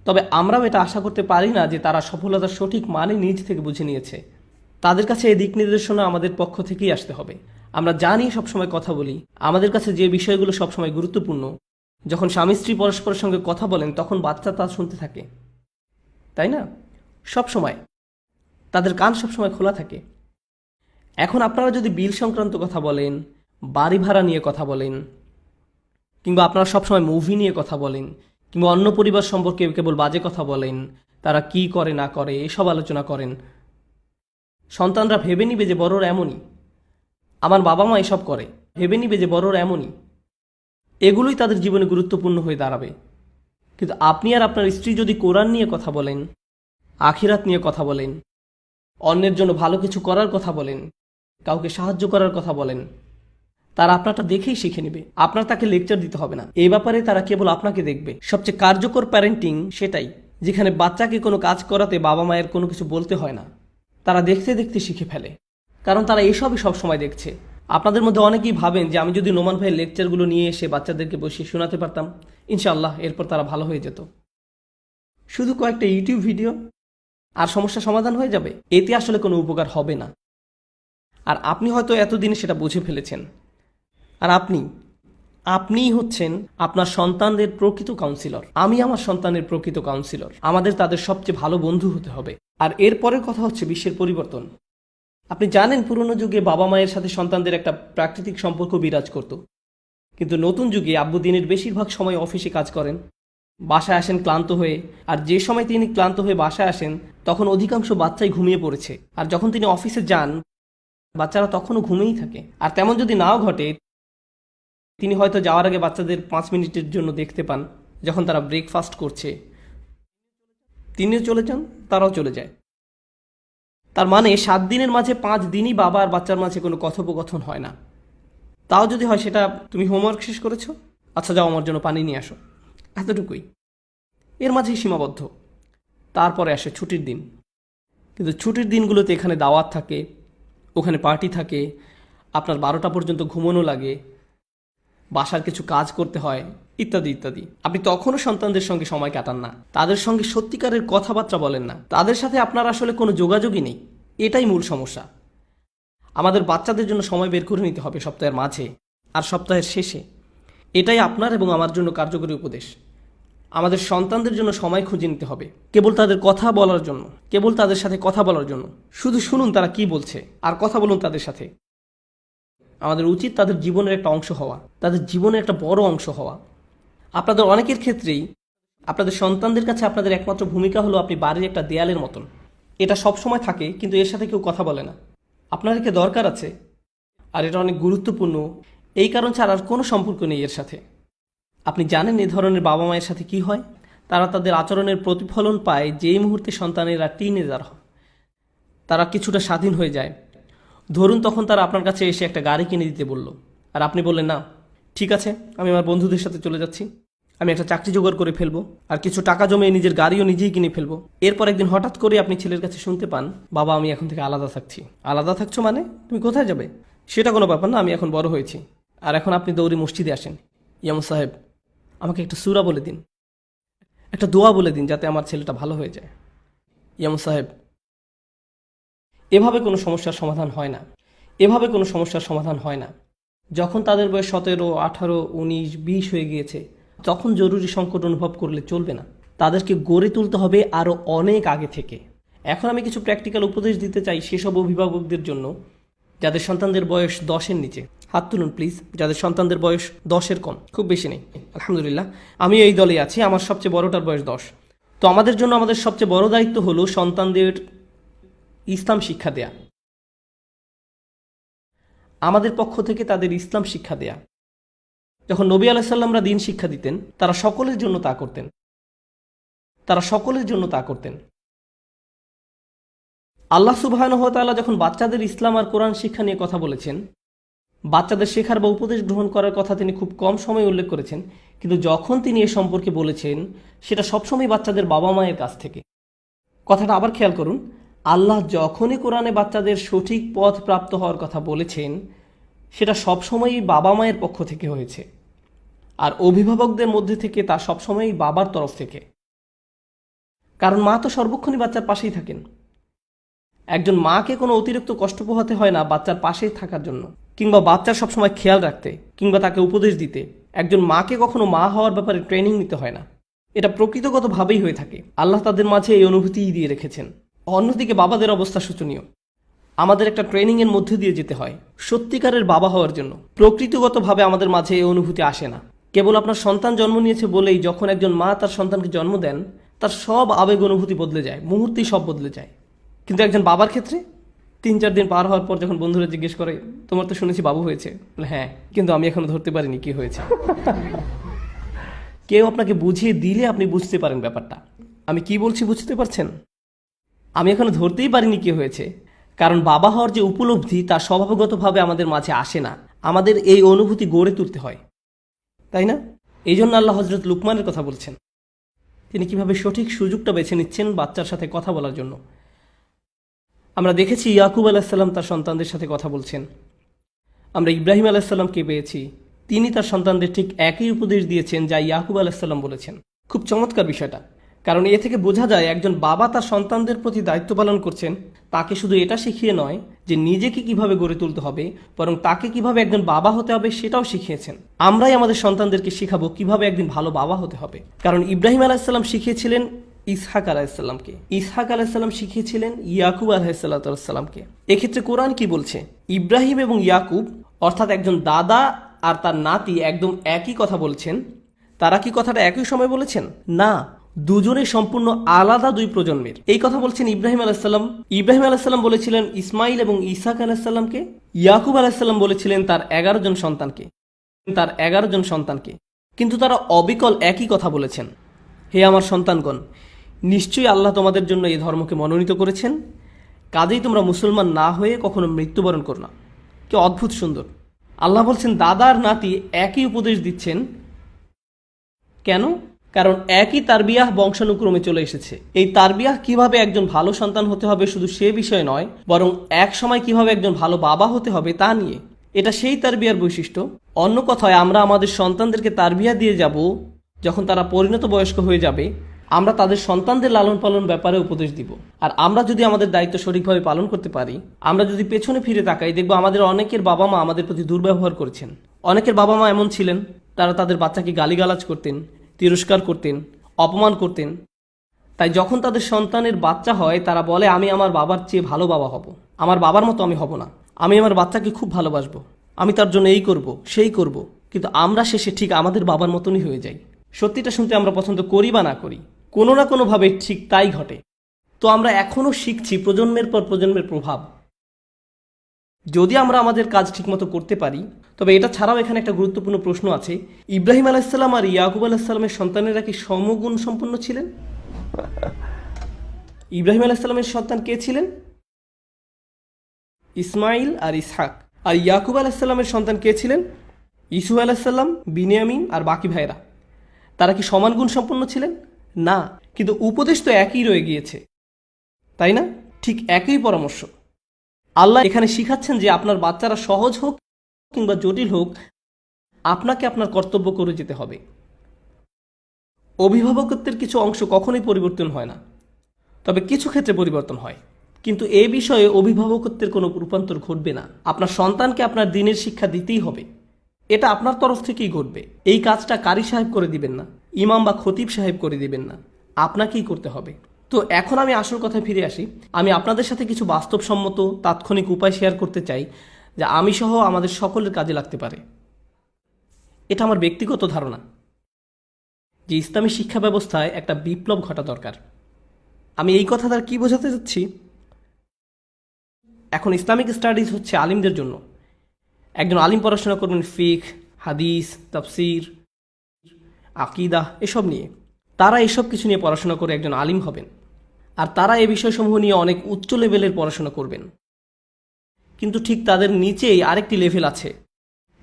তবে আমরাও এটা আশা করতে পারি না যে তারা সফলতার সঠিক মানে নিজ থেকে বুঝে নিয়েছে। তাদের কাছে এই দিক নির্দেশনা আমাদের পক্ষ থেকেই আসতে হবে। আমরা জানি সবসময় কথা বলি, আমাদের কাছে যে বিষয়গুলো সবসময় গুরুত্বপূর্ণ, যখন স্বামী স্ত্রী পরস্পরের সঙ্গে কথা বলেন তখন বাচ্চা তা শুনতে থাকে, তাই না? সবসময় তাদের কান সবসময় খোলা থাকে। এখন আপনারা যদি বিল সংক্রান্ত কথা বলেন, বাড়ি ভাড়া নিয়ে কথা বলেন, কিংবা আপনারা সবসময় মুভি নিয়ে কথা বলেন, কিংবা অন্য পরিবার সম্পর্কে কেবল বাজে কথা বলেন, তারা কি করে না করে এসব আলোচনা করেন, সন্তানরা ভেবে নিবে যে বড়রা এমনই, আমার বাবা মা এসব করে, ভেবে নিবে যে বড়রা এমনই। এগুলোই তাদের জীবনে গুরুত্বপূর্ণ হয়ে দাঁড়াবে। কিন্তু আপনি আর আপনার স্ত্রী যদি কোরআন নিয়ে কথা বলেন, আখিরাত নিয়ে কথা বলেন, অন্যের জন্য ভালো কিছু করার কথা বলেন, কাউকে সাহায্য করার কথা বলেন, তারা আপনারটা দেখেই শিখে নেবে। আপনার তাকে লেকচার দিতে হবে না। এই ব্যাপারে তারা কেবল আপনাকে দেখবে। সবচেয়ে কার্যকর প্যারেন্টিং সেটাই, যেখানে বাচ্চাকে কোনো কাজ করাতে বাবা মায়ের কোনো কিছু বলতে হয় না। তারা দেখতে দেখতে শিখে ফেলে, কারণ তারা এসবই সবসময় দেখছে। আপনাদের মধ্যে অনেকেই ভাবেন যে আমি যদি নোমান ভাইয়ের লেকচারগুলো নিয়ে এসে বাচ্চাদেরকে বসিয়ে শোনাতে পারতাম, ইনশাআল্লাহ এরপর তারা ভালো হয়ে যেত। শুধু কয়েকটা ইউটিউব ভিডিও আর সমস্যা সমাধান হয়ে যাবে, এতে আসলে কোনো উপকার হবে না। আর আপনি হয়তো এতদিনে সেটা বুঝে ফেলেছেন। আর আপনিই হচ্ছেন আপনার সন্তানদের প্রকৃত কাউন্সিলর। আমি আমার সন্তানের প্রকৃত কাউন্সিলর। আমাদের তাদের সবচেয়ে ভালো বন্ধু হতে হবে। আর এরপরের কথা হচ্ছে বিশ্বের পরিবর্তন। আপনি জানেন পুরনো যুগে বাবা মায়ের সাথে সন্তানদের একটা প্রাকৃতিক সম্পর্ক বিরাজ করত, কিন্তু নতুন যুগে আব্বু দিনের বেশিরভাগ সময় অফিসে কাজ করেন, বাসায় আসেন ক্লান্ত হয়ে। আর যে সময় তিনি ক্লান্ত হয়ে বাসায় আসেন তখন অধিকাংশ বাচ্চাই ঘুমিয়ে পড়েছে। আর যখন তিনি অফিসে যান বাচ্চারা তখনও ঘুমিয়েই থাকে। আর তেমন যদি নাও ঘটে, তিনি হয়তো যাওয়ার আগে বাচ্চাদের 5 মিনিটের জন্য দেখতে পান যখন তারা ব্রেকফাস্ট করছে। তিনিও চলে যান, তারাও চলে যায়। তার মানে 7 দিনের মাঝে 5 দিনই বাবা আর বাচ্চার মাঝে কোনো কথোপকথন হয় না। তাও যদি হয় সেটা তুমি হোমওয়ার্ক শেষ করেছো, আচ্ছা যাও আমার জন্য পানি নিয়ে আসো, এতটুকুই। এর মাঝেই সীমাবদ্ধ। তারপরে আসে ছুটির দিন। কিন্তু ছুটির দিনগুলোতে এখানে দাওয়াত থাকে, ওখানে পার্টি থাকে, আপনার 12টা পর্যন্ত ঘুমানো লাগে, বাসার কিছু কাজ করতে হয়, ইত্যাদি ইত্যাদি। আপনি তখনও সন্তানদের সঙ্গে সময় কাটান না, তাদের সঙ্গে সত্যিকারের কথাবার্তা বলেন না, তাদের সাথে আপনার আসলে কোনো যোগাযোগই নেই। এটাই মূল সমস্যা। আমাদের বাচ্চাদের জন্য সময় বের করে নিতে হবে সপ্তাহের মাঝে আর সপ্তাহের শেষে। এটাই আপনার এবং আমার জন্য কার্যকরী উপদেশ। আমাদের সন্তানদের জন্য সময় খুঁজে নিতে হবে, কেবল তাদের কথা বলার জন্য, কেবল তাদের সাথে কথা বলার জন্য। শুধু শুনুন তারা কি বলছে আর কথা বলুন তাদের সাথে। আমাদের উচিত তাদের জীবনের একটা অংশ হওয়া, তাদের জীবনের একটা বড় অংশ হওয়া। আপনাদের অনেকের ক্ষেত্রেই আপনাদের সন্তানদের কাছে আপনাদের একমাত্র ভূমিকা হলো আপনি বাড়ির একটা দেয়ালের মতন। এটা সব সময় থাকে, কিন্তু এর সাথে কেউ কথা বলে না। আপনার একে দরকার আছে, আর এটা অনেক গুরুত্বপূর্ণ। এই কারণ ছাড়া আর কোনো সম্পর্ক নেই এর সাথে। আপনি জানেন এ ধরনের বাবা মায়ের সাথে কি হয়? তারা তাদের আচরণের প্রতিফলন পায় যেই মুহূর্তে সন্তানেরা টিনেজার হয়, তারা কিছুটা স্বাধীন হয়ে যায়। ধরুন তখন তারা আপনার কাছে এসে একটা গাড়ি কিনে দিতে বলল, আর আপনি বললেন না, ঠিক আছে আমি আমার বন্ধুদের সাথে চলে যাচ্ছি, আমি একটা চাকরি জোগাড় করে ফেলবো, আর কিছু টাকা জমিয়ে নিজের গাড়িও নিজেই কিনে ফেলবো। এরপর একদিন হঠাৎ করে আপনি ছেলের কাছে শুনতে পান, বাবা আমি এখন থেকে আলাদা থাকছি। আলাদা থাকছো মানে? তুমি কোথায় যাবে? সেটা কোনো ব্যাপার না, আমি এখন বড় হয়েছি। আর এখন আপনি দৌড়ে মসজিদে আসেন, ইয়ামু সাহেব আমাকে একটা সূরা বলে দিন, একটা দোয়া বলে দিন যাতে আমার ছেলেটা ভালো হয়ে যায়। ইয়ামু সাহেব, এভাবে কোনো সমস্যার সমাধান হয় না, এভাবে কোনো সমস্যার সমাধান হয় না। যখন তাদের বয়স 17, 18, 19, 20 হয়ে গিয়েছে, তখন জরুরি সংকট অনুভব করলে চলবে না। তাদেরকে গড়ে তুলতে হবে আরও অনেক আগে থেকে। এখন আমি কিছু প্র্যাকটিক্যাল উপদেশ দিতে চাই সেসব অভিভাবকদের জন্য যাদের সন্তানদের বয়স 10-এর নিচে। হাত তুলুন প্লিজ যাদের সন্তানদের বয়স 10-এর কম। খুব বেশি নেই, আলহামদুলিল্লাহ। আমি এই দলে আছি, আমার সবচেয়ে বড়টার বয়স 10। তো আমাদের জন্য আমাদের সবচেয়ে বড় দায়িত্ব হলো সন্তানদের ইসলাম শিক্ষা দেয়া, আমাদের পক্ষ থেকে তাদের ইসলাম শিক্ষা দেয়া। যখন নবী আলাইসাল্লামরা দিন শিক্ষা দিতেন তারা সকলের জন্য তা করতেন। আল্লাহ সুবহানাহু ওয়া তাআলা যখন বাচ্চাদের ইসলাম আর কোরআন শিক্ষা নিয়ে কথা বলেছেন, বাচ্চাদের শেখার বা উপদেশ গ্রহণ করার কথা তিনি খুব কম সময় উল্লেখ করেছেন, কিন্তু যখন তিনি এ সম্পর্কে বলেছেন সেটা সবসময় বাচ্চাদের বাবা মায়ের কাছ থেকে। কথাটা আবার খেয়াল করুন, আল্লাহ যখনই কোরআনে বাচ্চাদের সঠিক পথ প্রাপ্ত হওয়ার কথা বলেছেন সেটা সবসময়ই বাবা মায়ের পক্ষ থেকে হয়েছে, আর অভিভাবকদের মধ্যে থেকে তা সবসময়ই বাবার তরফ থেকে। কারণ মা তো সর্বক্ষণই বাচ্চার পাশেই থাকেন। একজন মাকে কোনো অতিরিক্ত কষ্ট পোহাতে হয় না বাচ্চার পাশেই থাকার জন্য, কিংবা বাচ্চার সবসময় খেয়াল রাখতে, কিংবা তাকে উপদেশ দিতে। একজন মাকে কখনো মা হওয়ার ব্যাপারে ট্রেনিং নিতে হয় না। এটা প্রকৃতগতভাবেই হয়ে থাকে। আল্লাহ তাদের মাঝে এই অনুভূতিই দিয়ে রেখেছেন। অন্যদিকে বাবাদের অবস্থা শোচনীয়। আমাদের একটা ট্রেনিংয়ের মধ্যে দিয়ে যেতে হয় সত্যিকারের বাবা হওয়ার জন্য। প্রকৃতিগতভাবে আমাদের মাঝে এই অনুভূতি আসে না। কেবল আপনার সন্তান জন্ম নিয়েছে বলেই যখন একজন মা তার সন্তানকে জন্ম দেন তার সব আবেগ অনুভূতি বদলে যায়, মুহূর্তেই সব বদলে যায়। কিন্তু একজন বাবার ক্ষেত্রে 3-4 দিন পার হওয়ার পর যখন বন্ধুরা জিজ্ঞেস করে, তোমার তো শুনেছি বাবু হয়েছে, বলে হ্যাঁ, কিন্তু আমি এখনো ধরতে পারিনি কি হয়েছে। কেউ আপনাকে বুঝিয়ে দিলে আপনি বুঝতে পারেন ব্যাপারটা। আমি কি বলছি বুঝতে পারছেন? আমি এখনো ধরতেই পারিনি কি হয়েছে, কারণ বাবা হওয়ার যে উপলব্ধি তা স্বভাবগতভাবে আমাদের মাঝে আসে না। আমাদের এই অনুভূতি গড়ে তুলতে হয়, তাই না? এই জন্য আল্লাহ হযরত লুকমানের কথা বলছেন, তিনি কিভাবে সঠিক সুযোগটা বেছে নিচ্ছেন বাচ্চার সাথে কথা বলার জন্য। আমরা দেখেছি ইয়াকুব আলাইহিসসালাম তার সন্তানদের সাথে কথা বলছেন। আমরা ইব্রাহিম আলাইহিসসালামকে পেয়েছি, তিনি তার সন্তানদের ঠিক একই উপদেশ দিয়েছেন যা ইয়াকুব আলাইহিসসালাম বলেছেন। খুব চমৎকার বিষয়টা, কারণ এ থেকে বোঝা যায় একজন বাবা তার সন্তানদের প্রতি দায়িত্ব পালন করছেন। তাকে শুধু এটা শিখিয়ে নয় যে নিজেকে কিভাবে গড়ে তুলতে হবে, বরং তাকে কিভাবে একজন বাবা হতে হবে সেটাও শিখিয়েছেন। আমরাই আমাদের সন্তানদেরকে শিখাবো কিভাবে একদিন ভালো বাবা হতে হবে। কারণ ইব্রাহিম আলাইহিসসালাম শিখিয়েছিলেন ইসহাক আলাইহিসসালামকে, ইসহাক আলাইহিসসালাম শিখিয়েছিলেন ইয়াকুব আলাইহিসসালামকে। এক্ষেত্রে কোরআন কি বলছে? ইব্রাহিম এবং ইয়াকুব অর্থাৎ একজন দাদা আর তার নাতি একদম একই কথা বলছেন। তারা কি কথাটা একই সময় বলেছেন? না, দুজনে সম্পূর্ণ আলাদা দুই প্রজন্মের। এই কথা বলছেন ইব্রাহিম আলাইহিসসালাম। ইব্রাহিম আলাইহিসসালাম বলেছিলেন ইসমাইল এবং ইসহাক আলাইহিসসালামকে। ইয়াকুব আলাইহিসসালাম বলেছিলেন তার 11 জন সন্তানকে। কিন্তু তারা অবিকল একই কথা বলেছেন, হে আমার সন্তানগণ, নিশ্চয়ই আল্লাহ তোমাদের জন্য এই ধর্মকে মনোনীত করেছেন, কাজেই তোমরা মুসলমান না হয়ে কখনো মৃত্যুবরণ করো না। কি অদ্ভুত সুন্দর! আল্লাহ বলছেন দাদা আর নাতি একই উপদেশ দিচ্ছেন। কেন? কারণ একই তারবিয়াহ বংশানুক্রমে চলে এসেছে। এই তারবিয়াহ কিভাবে একজন ভালো সন্তান হতে হবে শুধু সে বিষয় নয়, বরং এক সময় কিভাবে একজন ভালো বাবা হতে হবে তা নিয়ে। এটা সেই তারবিয়ার বৈশিষ্ট্য। অন্য কথায়, আমরা আমাদের সন্তানদেরকে তারবিয়া দিয়ে যাব যখন তারা পরিণত বয়স্ক হয়ে যাবে। আমরা তাদের সন্তানদের লালন পালন ব্যাপারে উপদেশ দিব। আর আমরা যদি আমাদের দায়িত্ব সঠিকভাবে পালন করতে পারি, আমরা যদি পেছনে ফিরে তাকাই, দেখব আমাদের অনেকের বাবা মা আমাদের প্রতি দুর্ব্যবহার করেছেন। অনেকের বাবা মা এমন ছিলেন, তারা তাদের বাচ্চাকে গালিগালাজ করতেন, তিরস্কার করতেন, অপমান করতেন। তাই যখন তাদের সন্তানের বাচ্চা হয় তারা বলে, আমি আমার বাবার চেয়ে ভালো বাবা হব, আমার বাবার মতো আমি হব না, আমি আমার বাচ্চাকে খুব ভালোবাসবো, আমি তার জন্য এই করব সেই করব। কিন্তু আমরা শেষে ঠিক আমাদের বাবার মতনই হয়ে যাই। সত্যিটা শুনতে আমরা পছন্দ করি বা না করি, কোনো না কোনোভাবে ঠিক তাই ঘটে। তো আমরা এখনো শিখছি প্রজন্মের পর প্রজন্মের প্রভাব। যদি আমরা আমাদের কাজ ঠিকমতো করতে পারি, তবে এটা ছাড়াও এখানে একটা গুরুত্বপূর্ণ প্রশ্ন আছে, ইব্রাহিম আলাইহিসসালাম আর ইয়াকুব আলাইহিসসালামের সন্তানেরা কি সমগুণ সম্পন্ন ছিলেন? ইব্রাহিম আলাইহিসসালামের সন্তান কে ছিলেন? ইসমাইল আর ইসহাক। আর ইয়াকুব আলাইহিসসালামের সন্তান কে ছিলেন? ইসুফ আলাইহিসসালাম, বিনিয়ামিন আর বাকি ভাইরা। তারা কি সমান গুণ সম্পন্ন ছিলেন? না, কিন্তু উপদেশ তো একই রয়ে গিয়েছে, তাই না? ঠিক একই পরামর্শ। আল্লাহ এখানে শিখাচ্ছেন যে আপনার বাচ্চারা সহজ হোক কিংবা জটিল হোক, আপনাকে আপনার কর্তব্য করে যেতে হবে। অভিভাবকত্বের কিছু অংশ কখনোই পরিবর্তন হয় না, তবে কিছু ক্ষেত্রে পরিবর্তন হয়। কিন্তু এই বিষয়ে অভিভাবকত্বের কোনো রূপান্তর ঘটবে না। আপনার সন্তানকে আপনার দ্বীনের শিক্ষা দিতেই হবে, এটা আপনার তরফ থেকেই ঘটবে। এই কাজটা কারি সাহেব করে দিবেন না, ইমাম বা খতিব সাহেব করে দিবেন না, আপনাকেই করতে হবে। তো এখন আমি আসল কথায় ফিরে আসি। আমি আপনাদের সাথে কিছু বাস্তবসম্মত তাৎক্ষণিক উপায় শেয়ার করতে চাই যা আমি সহ আমাদের সকলের কাজে লাগতে পারে। এটা আমার ব্যক্তিগত ধারণা যে ইসলামী শিক্ষা ব্যবস্থায় একটা বিপ্লব ঘটা দরকার। আমি এই কথা দ্বারা কি বোঝাতে চাচ্ছি? এখন ইসলামিক স্টাডিজ হচ্ছে আলিমদের জন্য। একজন আলিম পড়াশোনা করবেন ফিকহ, হাদিস, তাফসির, আকিদা এসব নিয়ে। তারা এসব কিছু নিয়ে পড়াশোনা করে একজন আলিম হবেন, আর তারা এই বিষয়সমূহ নিয়ে অনেক উচ্চ লেভেলের পড়াশোনা করবেন। কিন্তু ঠিক তাদের নিচেই আরেকটি লেভেল আছে,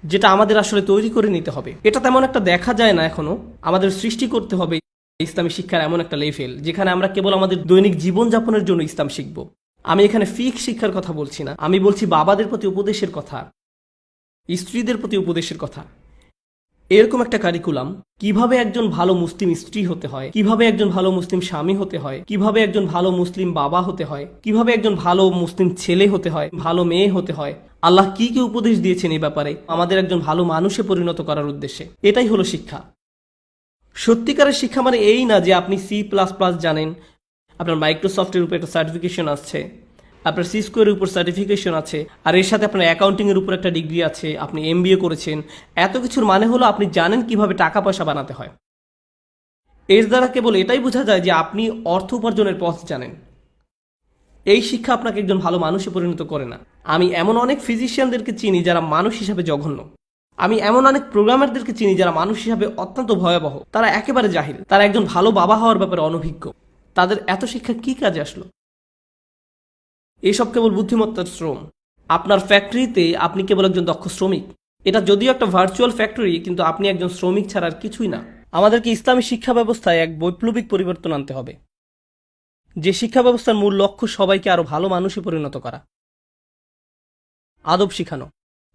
যেটা আমাদের আসলে তৈরি করে নিতে হবে। এটা তেমন একটা দেখা যায় না এখনো। আমাদের সৃষ্টি করতে হবে ইসলামী শিক্ষার এমন একটা লেভেল যেখানে আমরা কেবল আমাদের দৈনিক জীবনযাপনের জন্য ইসলাম শিখব। আমি এখানে ফিকহ শিক্ষার কথা বলছি না, আমি বলছি বাবাদের প্রতি উপদেশের কথা, স্ত্রীদের প্রতি উপদেশের কথা। এরকম একটা কারিকুলাম, কিভাবে একজন ভালো মুসলিম স্ত্রী হতে হয়, কিভাবে একজন ভালো মুসলিম স্বামী হতে হয়, কিভাবে একজন ভালো মুসলিম বাবা হতে হয়, কিভাবে একজন ভালো মুসলিম ছেলে হতে হয়, ভালো মেয়ে হতে হয়, আল্লাহ কি কি উপদেশ দিয়েছেন এই ব্যাপারে আমাদের একজন ভালো মানুষে পরিণত করার উদ্দেশ্যে। এটাই হলো শিক্ষা। সত্যিকারের শিক্ষা মানে এই না যে আপনি C++ জানেন, আপনার মাইক্রোসফটের উপর একটা সার্টিফিকেশন আছে, আপনার সিস্কোয়ের উপর সার্টিফিকেশন আছে, আর এর সাথে আপনার অ্যাকাউন্টিংয়ের উপর একটা ডিগ্রি আছে, আপনি MBA করেছেন। এত কিছুর মানে হলো আপনি জানেন কিভাবে টাকা পয়সা বানাতে হয়। এর দ্বারা কেবল এটাই বোঝা যায় যে আপনি অর্থ উপার্জনের পথ জানেন। এই শিক্ষা আপনাকে একজন ভালো মানুষে পরিণত করে না। আমি এমন অনেক ফিজিশিয়ানদেরকে চিনি যারা মানুষ হিসাবে জঘন্য। আমি এমন অনেক প্রোগ্রামারদেরকে চিনি যারা মানুষ হিসাবে অত্যন্ত ভয়াবহ। তারা একেবারে জাহিল, তারা একজন ভালো বাবা হওয়ার ব্যাপারে অনভিজ্ঞ। তাদের এত শিক্ষা কি কাজে আসলো? এসব কেবল বুদ্ধিমত্তার শ্রম। আপনার ফ্যাক্টরিতে আপনি কেবল একজন দক্ষ শ্রমিক। এটা যদিও একটা ভার্চুয়াল ফ্যাক্টরি, কিন্তু আপনি একজন শ্রমিক ছাড়া আর কিছুই না। আমাদেরকে ইসলামী শিক্ষা ব্যবস্থায় এক বৈপ্লবিক পরিবর্তন আনতে হবে, যে শিক্ষা ব্যবস্থার মূল লক্ষ্য সবাইকে আরো ভালো মানুষে পরিণত করা, আদব শিখানো।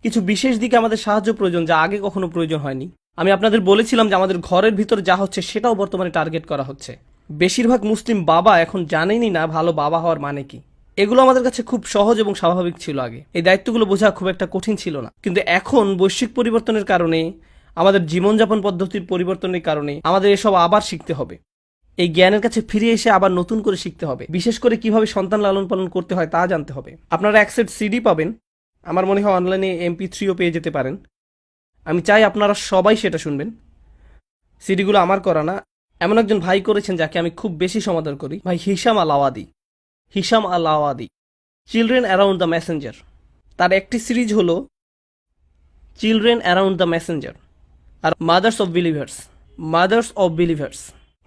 কিছু বিশেষ দিকে আমাদের সাহায্য প্রয়োজন, যা আগে কখনো প্রয়োজন হয়নি। আমি আপনাদের বলেছিলাম যে আমাদের ঘরের ভিতরে যা হচ্ছে সেটাও বর্তমানে টার্গেট করা হচ্ছে। বেশিরভাগ মুসলিম বাবা এখন জানেনই না ভালো বাবা হওয়ার মানে কি। এগুলো আমাদের কাছে খুব সহজ এবং স্বাভাবিক ছিল আগে। এই দায়িত্বগুলো বোঝা খুব একটা কঠিন ছিল না। কিন্তু এখন বৈশ্বিক পরিবর্তনের কারণে, আমাদের জীবনযাপন পদ্ধতির পরিবর্তনের কারণে আমাদের এসব আবার শিখতে হবে। এই জ্ঞানের কাছে ফিরে এসে আবার নতুন করে শিখতে হবে। বিশেষ করে কিভাবে সন্তান লালন পালন করতে হয় তা জানতে হবে। আপনারা এক সেট CD পাবেন, আমার মনে হয় অনলাইনে MP3ও পেয়ে যেতে পারেন। আমি চাই আপনারা সবাই সেটা শুনবেন। সিডিগুলো আমার করা না, এমন একজন ভাই করেছেন যাকে আমি খুব বেশি সমাদর করি, ভাই Hisham Al Awadi, children around the messenger. তার একটি সিরিজ হলো চিলড্রেন অ্যারাউন্ড দ্য মেসেঞ্জার আর মাদার্স অফ বিলিভার্স।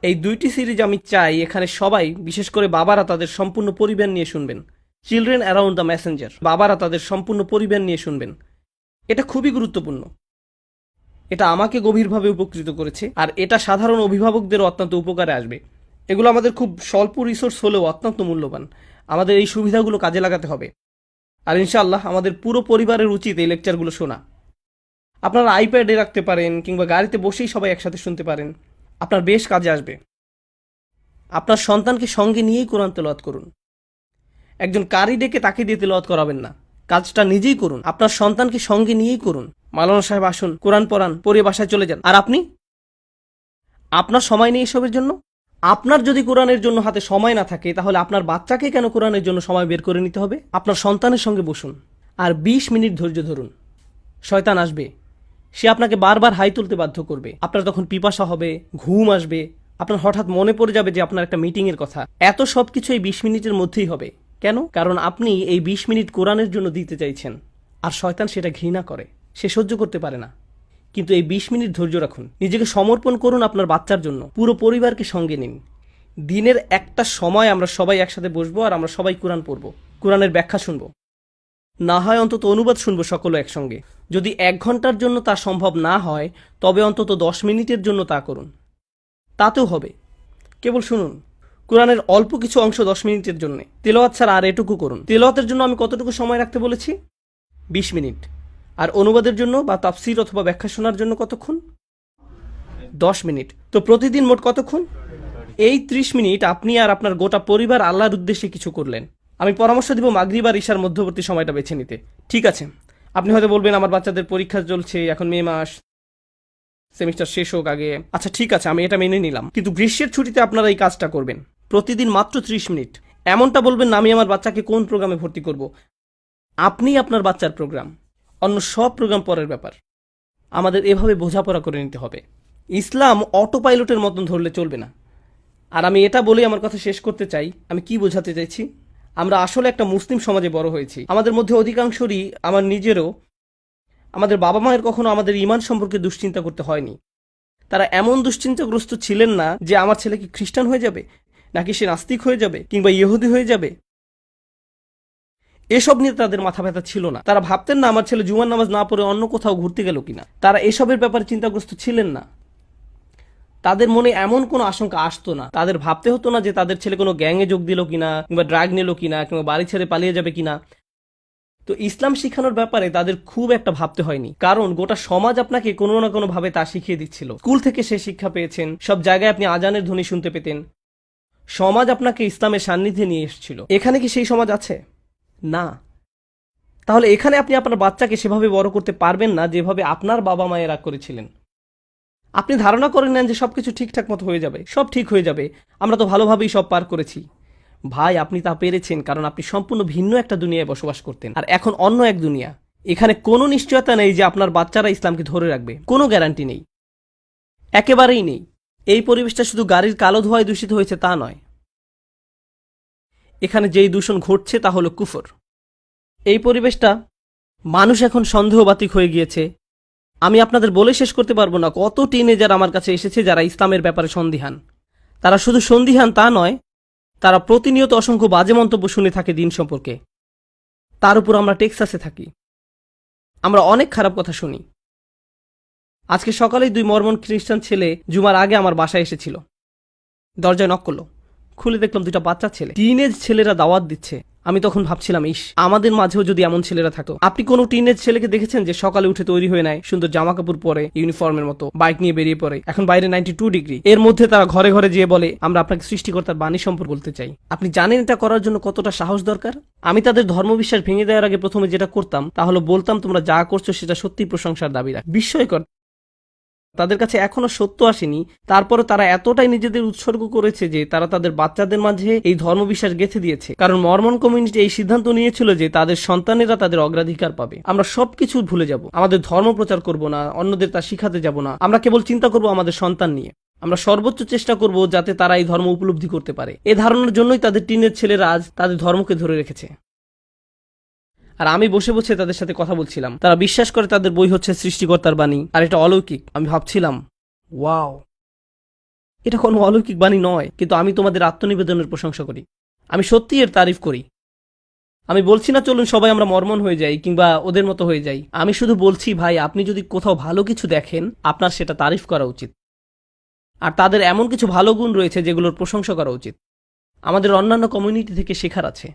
এই দুইটি সিরিজ আমি চাই এখানে সবাই, বিশেষ করে বাবারা, তাদের সম্পূর্ণ পরিবার নিয়ে শুনবেন। চিলড্রেন অ্যারাউন্ড দ্য মেসেঞ্জার, বাবারা তাদের সম্পূর্ণ পরিবার নিয়ে শুনবেন। এটা খুবই গুরুত্বপূর্ণ। এটা আমাকে গভীরভাবে উপকৃত করেছে, আর এটা সাধারণ অভিভাবকদেরও অত্যন্ত উপকারে আসবে। এগুলো আমাদের খুব স্বল্প রিসোর্স হলেও অত্যন্ত মূল্যবান। আমাদের এই সুবিধাগুলো কাজে লাগাতে হবে। আর ইনশাআল্লাহ আমাদের পুরো পরিবারের উচিত এই লেকচারগুলো শোনা। আপনারা আইপ্যাডে রাখতে পারেন, কিংবা গাড়িতে বসেই সবাই একসাথে শুনতে পারেন। আপনার বেশ কাজে আসবে। আপনার সন্তানকে সঙ্গে নিয়েই কোরআন তেলাওয়াত করুন। একজন কারি ডেকে তাকে দিয়ে তেলাওয়াত করাবেন না, কাজটা নিজেই করুন। আপনার সন্তানকে সঙ্গে নিয়েই করুন। মাওলানা সাহেব আসুন, কোরআন পড়ান, পড়ে বাসায় চলে যান। আর আপনি, আপনার সময় নেই এসবের জন্য? আপনার যদি কোরআনের জন্য হাতে সময় না থাকে, তাহলে আপনার বাচ্চাকে কেন কোরআনের জন্য সময় বের করে নিতে হবে? আপনার সন্তানের সঙ্গে বসুন আর 20 মিনিট ধৈর্য ধরুন। শয়তান আসবে, সে আপনাকে বারবার হাই তুলতে বাধ্য করবে। আপনার তখন পিপাসা হবে, ঘুম আসবে, আপনার হঠাৎ মনে পড়ে যাবে যে আপনার একটা মিটিংয়ের কথা। এত সব কিছু এই 20 মিনিটের মধ্যেই হবে। কেন? কারণ আপনি এই 20 মিনিট কোরআনের জন্য দিতে চাইছেন, আর শয়তান সেটা ঘৃণা করে, সে সহ্য করতে পারে না। কিন্তু এই 20 মিনিট ধৈর্য রাখুন, নিজেকে সমর্পণ করুন আপনার বাচ্চার জন্য, পুরো পরিবারকে সঙ্গে নিন। দিনের একটা সময় আমরা সবাই একসাথে বসবো, আর আমরা সবাই কোরআন পড়ব, কোরআনের ব্যাখ্যা শুনবো, না হয় অন্তত অনুবাদ শুনবো সকলে একসঙ্গে। যদি 1 ঘন্টার জন্য তা সম্ভব না হয়, তবে অন্তত 10 মিনিটের জন্য তা করুন, তাতেও হবে। কেবল শুনুন, কোরআনের অল্প কিছু অংশ 10 মিনিটের জন্য, তেলাওয়াত ছাড়া আর এটুকু করুন। তেলাওয়াতের জন্য আমি কতটুকু সময় রাখতে বলেছি? 20 মিনিট। আর অনুবাদের জন্য বা তাফসির অথবা ব্যাখ্যা শোনার জন্য কতক্ষণ? 10 মিনিট। তো প্রতিদিন মোট কতক্ষণ? এই 30 মিনিট আপনি আর আপনার গোটা পরিবার আল্লাহর উদ্দেশ্যে কিছু করলেন। আমি পরামর্শ দিব মাগরিব আর ইশার মধ্যবর্তী সময়টা বেছে নিতে। ঠিক আছে, আপনি হয়তো বলবেন আমার বাচ্চাদের পরীক্ষা চলছে, এখন মে মাস, সেমিস্টার শেষ হোক আগে। আচ্ছা ঠিক আছে, আমি এটা মেনে নিলাম, কিন্তু গ্রীষ্মের ছুটিতে আপনারা এই কাজটা করবেন, প্রতিদিন মাত্র 30 মিনিট। এমনটা বলবেন না আমি আমার বাচ্চাকে কোন প্রোগ্রামে ভর্তি করব। আপনি আপনার বাচ্চার প্রোগ্রাম, অন্য সব প্রোগ্রাম পরের ব্যাপার। আমাদের এভাবে বোঝাপড়া করে নিতে হবে। ইসলাম অটো পাইলটের মতন ধরলে চলবে না। আর আমি এটা বলেই আমার কথা শেষ করতে চাই। আমি কি বোঝাতে চাইছি? আমরা আসলে একটা মুসলিম সমাজে বড় হয়েছি। আমাদের মধ্যে অধিকাংশরই, আমার নিজেরও, আমাদের বাবা মায়ের কখনো আমাদের ঈমান সম্পর্কে দুশ্চিন্তা করতে হয়নি। তারা এমন দুশ্চিন্তাগ্রস্ত ছিলেন না যে আমার ছেলে কি খ্রিস্টান হয়ে যাবে, নাকি সে নাস্তিক হয়ে যাবে, কিংবা ইহুদি হয়ে যাবে। এসব নিয়ে তাদের মাথা ব্যথা ছিল না। তারা ভাবতেন না আমার ছেলে জুমার নামাজ না পড়ে অন্য কোথাও ঘুরতে গেল কিনা। তারা এসবের ব্যাপারে চিন্তাগ্রস্ত ছিলেন না। তাদের মনে এমন কোনো আশঙ্কা আসতো না। তাদের ভাবতে হতো না যে তাদের ছেলে কোনো গ্যাংয়ে যোগ দিল কিনা, কিংবা ড্রাগ নিল কিনা, কিংবা বাড়ি ছেড়ে পালিয়ে যাবে কিনা। তো ইসলাম শিখানোর ব্যাপারে তাদের খুব একটা ভাবতে হয়নি, কারণ গোটা সমাজ আপনাকে কোনো না কোনো ভাবে তা শিখিয়ে দিচ্ছিল। স্কুল থেকে সে শিক্ষা পেয়েছেন, সব জায়গায় আপনি আজানের ধ্বনি শুনতে পেতেন। সমাজ আপনাকে ইসলামের সান্নিধ্যে নিয়ে এসেছিল। এখানে কি সেই সমাজ আছে? না। তাহলে এখানে আপনি আপনার বাচ্চাকে সেভাবে বড় করতে পারবেন না যেভাবে আপনার বাবা মায়েরা করেছিলেন। আপনি ধারণা করে নেন যে সবকিছু ঠিকঠাক মতো হয়ে যাবে, সব ঠিক হয়ে যাবে, আমরা তো ভালোভাবেই সব পার করেছি। ভাই, আপনি তা পেরেছেন কারণ আপনি সম্পূর্ণ ভিন্ন একটা দুনিয়ায় বসবাস করতেন, আর এখন অন্য এক দুনিয়া। এখানে কোনো নিশ্চয়তা নেই যে আপনার বাচ্চারা ইসলামকে ধরে রাখবে, কোনো গ্যারান্টি নেই, একেবারেই নেই। এই পরিবেশটা শুধু গাড়ির কালো ধোঁয়ায় দূষিত হয়েছে তা নয়, এখানে যেই দূষণ ঘটছে তা হলো কুফর। এই পরিবেশটা মানুষ এখন সন্দেহবাতিক হয়ে গিয়েছে। আমি আপনাদের বলে শেষ করতে পারবো না কত টিনেজার আমার কাছে এসেছে যারা ইসলামের ব্যাপারে সন্দিহান। তারা শুধু সন্দিহান তা নয়, তারা প্রতিনিয়ত অসংখ্য বাজে মন্তব্য শুনে থাকে দিন সম্পর্কে। তার উপর আমরা টেক্সাসে থাকি, আমরা অনেক খারাপ কথা শুনি। আজকে সকালেই 2 মরমন খ্রিস্টান ছেলে জুমার আগে আমার বাসায় এসেছিল। দরজায় নক করলো, খুলে দেখলাম 2টা বাচ্চা ছেলে, টিনেজ ছেলেরা দাওয়াত দিচ্ছে। আমি তখন ভাবছিলাম, ইস, আমাদের মাঝেও যদি এমন ছেলেরা থাকতো। আপনি কোনো টিনেজ ছেলেকে দেখেছেন যে সকালে উঠে তৈরি হয়ে নেয়, সুন্দর জামা কাপড় পরে, ইউনিফর্মের মতো বাইক নিয়ে বেরিয়ে পড়ে, এখন বাইরে 92 ডিগ্রি, এর মধ্যে তারা ঘরে ঘরে যেয়ে বলে আমরা আপনাকে সৃষ্টিকর্তার বাণী সম্পর্কে বলতে চাই? আপনি জানেন এটা করার জন্য কতটা সাহস দরকার? আমি তাদের ধর্মবিশ্বাস ভেঙে দেওয়ার আগে প্রথমে যেটা করতাম তা হলো বলতাম তোমরা যা করছো সেটা সত্যি প্রশংসার দাবি রাখ। বিস্ময়কর, তাদের কাছে এখনো সত্য আসেনি, তারপরে তারা এতটাই নিজেদের উৎসর্গ করেছে যে তারা তাদের বাচ্চাদের মাঝে এই ধর্মবিশ্বাস গেঁথে দিয়েছে। কারণ মরমন কমিউনিটি এই সিদ্ধান্ত নিয়েছিল যে তাদের সন্তানেরা তাদের অগ্রাধিকার পাবে। আমরা সবকিছু ভুলে যাব, আমাদের ধর্ম প্রচার করব না, অন্যদের তা শিখাতে যাব না, আমরা কেবল চিন্তা করব আমাদের সন্তান নিয়ে। আমরা সর্বোচ্চ চেষ্টা করব যাতে তারা এই ধর্ম উপলব্ধি করতে পারে। এ ধারণার জন্যই তাদের টিনের ছেলেরা আজ তাদের ধর্মকে ধরে রেখেছে। আর আমি বসে বসে তাদের সাথে কথা বলছিলাম। তারা বিশ্বাস করে তাদের বই হচ্ছে সৃষ্টিকর্তার বাণী, আর এটা অলৌকিক। আমি ভাবছিলাম, ওয়াও, এটা কোনো অলৌকিক বাণী নয়, কিন্তু আমি তোমাদের আত্মনিবেদনের প্রশংসা করি, আমি সত্যি এর তারিফ করি। আমি বলছি না চলুন সবাই আমরা মরমন হয়ে যাই কিংবা ওদের মতো হয়ে যাই। আমি শুধু বলছি, ভাই, আপনি যদি কোথাও ভালো কিছু দেখেন আপনার সেটা তারিফ করা উচিত। আর তাদের এমন কিছু ভালো গুণ রয়েছে যেগুলোর প্রশংসা করা উচিত। আমাদের অন্যান্য কমিউনিটি থেকে শেখার আছে।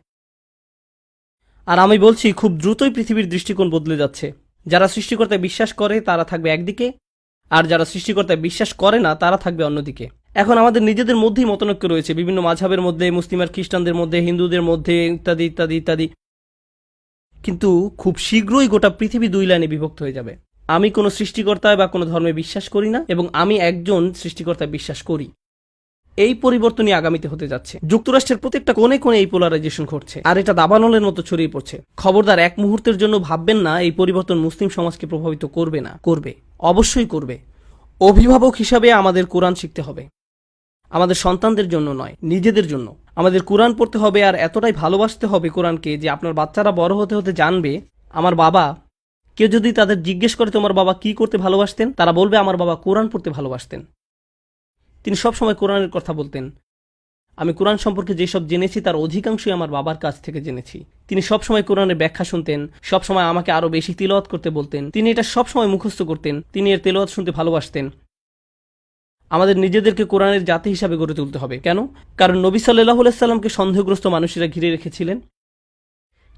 আর আমি বলছি, খুব দ্রুতই পৃথিবীর দৃষ্টিকোণ বদলে যাচ্ছে। যারা সৃষ্টিকর্তায় বিশ্বাস করে তারা থাকবে একদিকে, আর যারা সৃষ্টিকর্তায় বিশ্বাস করে না তারা থাকবে অন্যদিকে। এখন আমাদের নিজেদের মধ্যেই মতনৈক্য রয়েছে, বিভিন্ন মাযহাবের মধ্যে, মুসলিম আর খ্রিস্টানদের মধ্যে, হিন্দুদের মধ্যে, ইত্যাদি ইত্যাদি ইত্যাদি। কিন্তু খুব শীঘ্রই গোটা পৃথিবী 2 লাইনে বিভক্ত হয়ে যাবে। আমি কোনো সৃষ্টিকর্তায় বা কোনো ধর্মে বিশ্বাস করি না, এবং আমি একজন সৃষ্টিকর্তায় বিশ্বাস করি। এই পরিবর্তনই আগামীতে হতে যাচ্ছে। যুক্তরাষ্ট্রের প্রত্যেকটা কোণে কোণে এই পোলারাইজেশন ঘটছে, আর এটা দাবানলের মতো ছড়িয়ে পড়ছে। খবরদার, এক মুহূর্তের জন্য ভাববেন না এই পরিবর্তন মুসলিম সমাজকে প্রভাবিত করবে না। করবে, অবশ্যই করবে। অভিভাবক হিসাবে আমাদের কোরআন শিখতে হবে, আমাদের সন্তানদের জন্য নয়, নিজেদের জন্য। আমাদের কোরআন পড়তে হবে, আর এতটাই ভালোবাসতে হবে কোরআনকে যে আপনার বাচ্চারা বড় হতে হতে জানবে, আমার বাবা, কেউ যদি তাদের জিজ্ঞেস করে তোমার বাবা কি করতে ভালোবাসতেন, তারা বলবে আমার বাবা কোরআন পড়তে ভালোবাসতেন। তিনি সবসময় কোরআনের কথা বলতেন। আমি কোরআন সম্পর্কে যেসব জেনেছি তার অধিকাংশই আমার বাবার কাছ থেকে জেনেছি। তিনি সবসময় কোরআনের ব্যাখ্যা শুনতেন, সবসময় আমাকে আরো বেশি তিলাওয়াত করতে বলতেন। তিনি এটা সবসময় মুখস্থ করতেন, তিনি এর তেলাওয়াত শুনতে ভালোবাসতেন। আমাদের নিজেদেরকে কোরআনের জাতি হিসাবে গড়ে তুলতে হবে। কেন? কারণ নবী সাল্লাল্লাহু আলাইহি সাল্লামকে সন্দেহগ্রস্ত মানুষেরা ঘিরে রেখেছিলেন,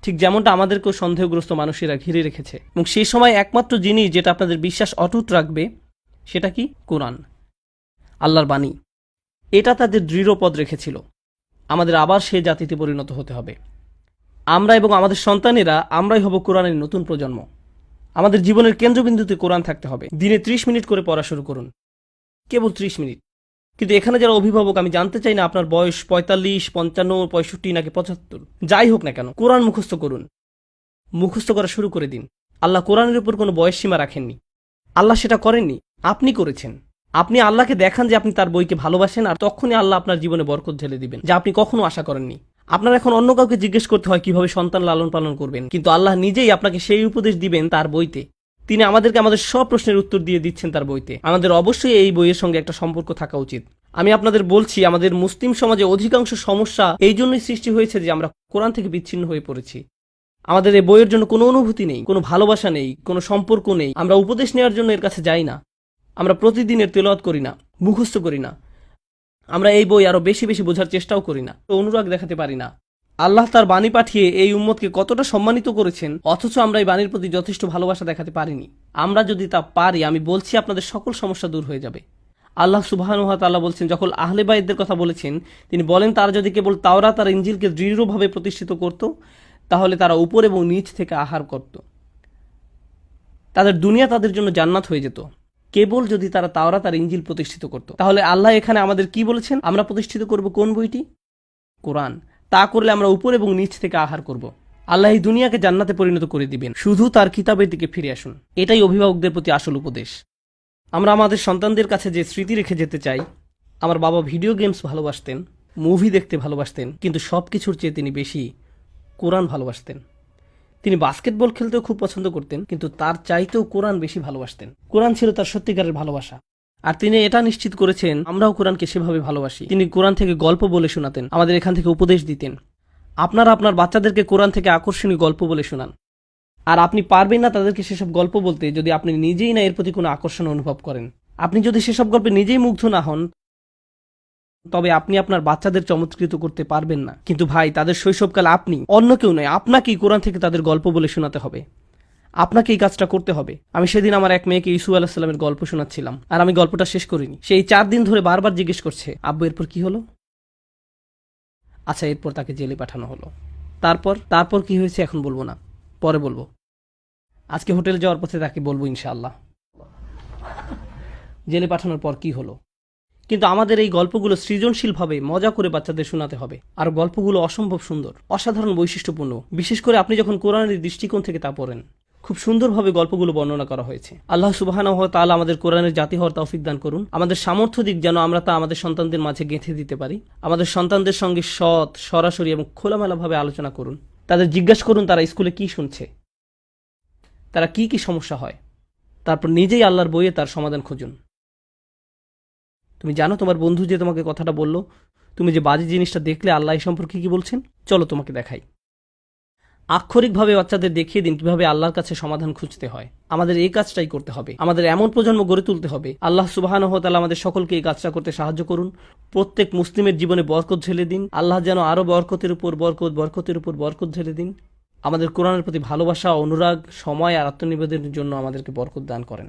ঠিক যেমনটা আমাদেরকেও সন্দেহগ্রস্ত মানুষেরা ঘিরে রেখেছে। এবং সেই সময় একমাত্র জিনিস যেটা আপনাদের বিশ্বাস অটুট রাখবে সেটা কি? কোরআন, আল্লাহর বাণী। এটা তাদের দৃঢ় পদ রেখেছিল। আমাদের আবার সেই জাতিতে পরিণত হতে হবে। আমরা এবং আমাদের সন্তানেরা, আমরাই হব কোরআনের নতুন প্রজন্ম। আমাদের জীবনের কেন্দ্রবিন্দুতে কোরআন থাকতে হবে। দিনে 30 মিনিট করে পড়া শুরু করুন, কেবল 30 মিনিট। কিন্তু এখানে যারা অভিভাবক, আমি জানতে চাই না আপনার বয়স 45, 55, 65 নাকি 75, যাই হোক না কেন, কোরআন মুখস্থ করুন। মুখস্থ করা শুরু করে দিন। আল্লাহ কোরআনের উপর কোনো বয়স সীমা রাখেননি। আল্লাহ সেটা করেননি, আপনি করেছেন। আপনি আল্লাহকে দেখান যে আপনি তার বইকে ভালোবাসেন, আর তখনই আল্লাহ আপনার জীবনে বরকত ঢেলে দিবেন, যা আপনি কখনো আশা করেননি। আপনার এখন অন্য কাউকে জিজ্ঞেস করতে হয় কিভাবে সন্তান লালন পালন করবেন, কিন্তু আল্লাহ নিজেই আপনাকে সেই উপদেশ দিবেন তার বইতে। তিনি আমাদেরকে আমাদের সব প্রশ্নের উত্তর দিয়ে দিচ্ছেন তার বইতে। আমাদের অবশ্যই এই বইয়ের সঙ্গে একটা সম্পর্ক থাকা উচিত। আমি আপনাদের বলছি, আমাদের মুসলিম সমাজে অধিকাংশ সমস্যা এই জন্যই সৃষ্টি হয়েছে যে আমরা কোরআন থেকে বিচ্ছিন্ন হয়ে পড়েছি। আমাদের এই বইয়ের জন্য কোনো অনুভূতি নেই, কোনো ভালোবাসা নেই, কোনো সম্পর্ক নেই। আমরা উপদেশ নেওয়ার জন্য এর কাছে যাই না, আমরা প্রতিদিনের তেলাওয়াত করি না, মুখস্থ করি না, আমরা এই বই আরো বেশি বেশি বোঝার চেষ্টাও করি না, অনুরাগ দেখাতে পারি না। আল্লাহ তার বাণী পাঠিয়ে এই উম্মতকে কতটা সম্মানিত করেছেন, অথচ আমরা এই বাণীর প্রতি যথেষ্ট ভালোবাসা দেখাতে পারিনি। আমরা যদি তা পারি, আমি বলছি আপনাদের সকল সমস্যা দূর হয়ে যাবে। আল্লাহ সুবহানাহু ওয়া তাআলা বলছেন, যখন আহলে বাইতদের কথা বলেছেন, তিনি বলেন তারা যদি কেবল তাওরাত আর ইনজিলকে দৃঢ়ভাবে প্রতিষ্ঠিত করত, তাহলে তারা উপর এবং নিচ থেকে আহার করত, তাদের দুনিয়া তাদের জন্য জান্নাত হয়ে যেত। কেবল যদি তারা তাওরাত আর ইনজিল প্রতিষ্ঠিত করত। তাহলে আল্লাহ এখানে আমাদের কি বলেছেন? আমরা প্রতিষ্ঠিত করব কোন বইটি? কোরআন। তা করলে আমরা উপর এবং নিচ থেকে আহার করব। আল্লাহ এই দুনিয়াকে জান্নাতে পরিণত করে দিবেন। শুধু তার কিতাবের দিকে ফিরে আসুন। এটাই অভিভাবকদের প্রতি আসল উপদেশ। আমরা আমাদের সন্তানদের কাছে যে স্মৃতি রেখে যেতে চাই, আমার বাবা ভিডিও গেমস ভালোবাসতেন, মুভি দেখতে ভালোবাসতেন, কিন্তু সব কিছুর চেয়ে তিনি বেশি কোরআন ভালোবাসতেন। তিনি বাস্কেটবল খেলতেও খুব পছন্দ করতেন, কিন্তু তার চাইতেও কোরআন বেশি ভালোবাসতেন। কোরআন ছিল তার সত্যিকারের ভালোবাসা। আর তিনি এটা নিশ্চিত করেছেন আমরাও কোরআনকে সেভাবে ভালোবাসি। তিনি কোরআন থেকে গল্প বলে শোনাতেন, আমাদের এখান থেকে উপদেশ দিতেন। আপনারা আপনার বাচ্চাদেরকে কোরআন থেকে আকর্ষণীয় গল্প বলে শোনান। আর আপনি পারবেন না তাদেরকে সেসব গল্প বলতে যদি আপনি নিজেই না এর প্রতি কোনো আকর্ষণ অনুভব করেন। আপনি যদি সেসব গল্পে নিজেই মুগ্ধ না হন, তবে আপনি আপনার বাচ্চাদের চমৎকৃত করতে পারবেন না। কিন্তু ভাই, তাদের শৈশবকাল আপনি, অন্য কেউ নয়, আপনাকেই কোরআন থেকে তাদের গল্প বলে শোনাতে হবে। আপনাকে এই কাজটা করতে হবে। আমি সেদিন আমার এক মেয়েকে ইসু আলাইহিস সালামের গল্প শোনাচ্ছিলাম, আর আমি গল্পটা শেষ করিনি। সেই 4 দিন ধরে বারবার জিজ্ঞেস করছে, আব্বু এরপর কি হলো? আচ্ছা, এরপর তাকে জেলে পাঠানো হলো। তারপর কি হয়েছে এখন বলবো না, পরে বলবো। আজকে হোটেলে যাওয়ার পথে তাকে বলবো ইনশাআল্লাহ জেলে পাঠানোর পর কি হলো। কিন্তু আমাদের এই গল্পগুলো সৃজনশীলভাবে মজা করে বাচ্চাদের শোনাতে হবে। আর গল্পগুলো অসম্ভব সুন্দর, অসাধারণ বৈশিষ্ট্যপূর্ণ। বিশেষ করে আপনি যখন কোরআনের দৃষ্টিকোণ থেকে তা পড়েন, খুব সুন্দরভাবে গল্পগুলো বর্ণনা করা হয়েছে। আল্লাহ সুবহানাহু ওয়া তাআলা আমাদের কোরআনের জাতি হওয়ার তৌফিক দান করুন। আমাদের সামর্থ্য দিক যেন আমরা তা আমাদের সন্তানদের মাঝে গেঁথে দিতে পারি। আমাদের সন্তানদের সঙ্গে সৎ, সরাসরি এবং খোলামেলাভাবে আলোচনা করুন। তাদের জিজ্ঞাসা করুন তারা স্কুলে কি শুনছে, তারা কি কি সমস্যা হয়। তারপর নিজেই আল্লাহর বইয়ে তার সমাধান খুঁজুন। তুমি জানো তোমার বন্ধু যে তোমাকে কথাটা বলল, তুমি যে বাজে জিনিসটা দেখলে, আল্লাহ এই সম্পর্কে কি বলছেন, চলো তোমাকে দেখাই। আক্ষরিকভাবে বাচ্চাদের দেখিয়ে দিন কিভাবে আল্লাহর কাছে সমাধান খুঁজতে হয়। আমাদের এই কাজটাই করতে হবে। আমাদের এমন প্রজন্ম গড়ে তুলতে হবে। আল্লাহ সুবহানাহু ওয়া তাআলা আমাদের সকলকে এই কাজটা করতে সাহায্য করুন। প্রত্যেক মুসলিমের জীবনে বরকত ঢেলে দিন। আল্লাহ যেন আরো বরকতের উপর বরকত ঢেলে দিন। আমাদের কোরআনের প্রতি ভালোবাসা, অনুরাগ, সময় আর আত্মনিবেদনের জন্য আমাদেরকে বরকত দান করেন।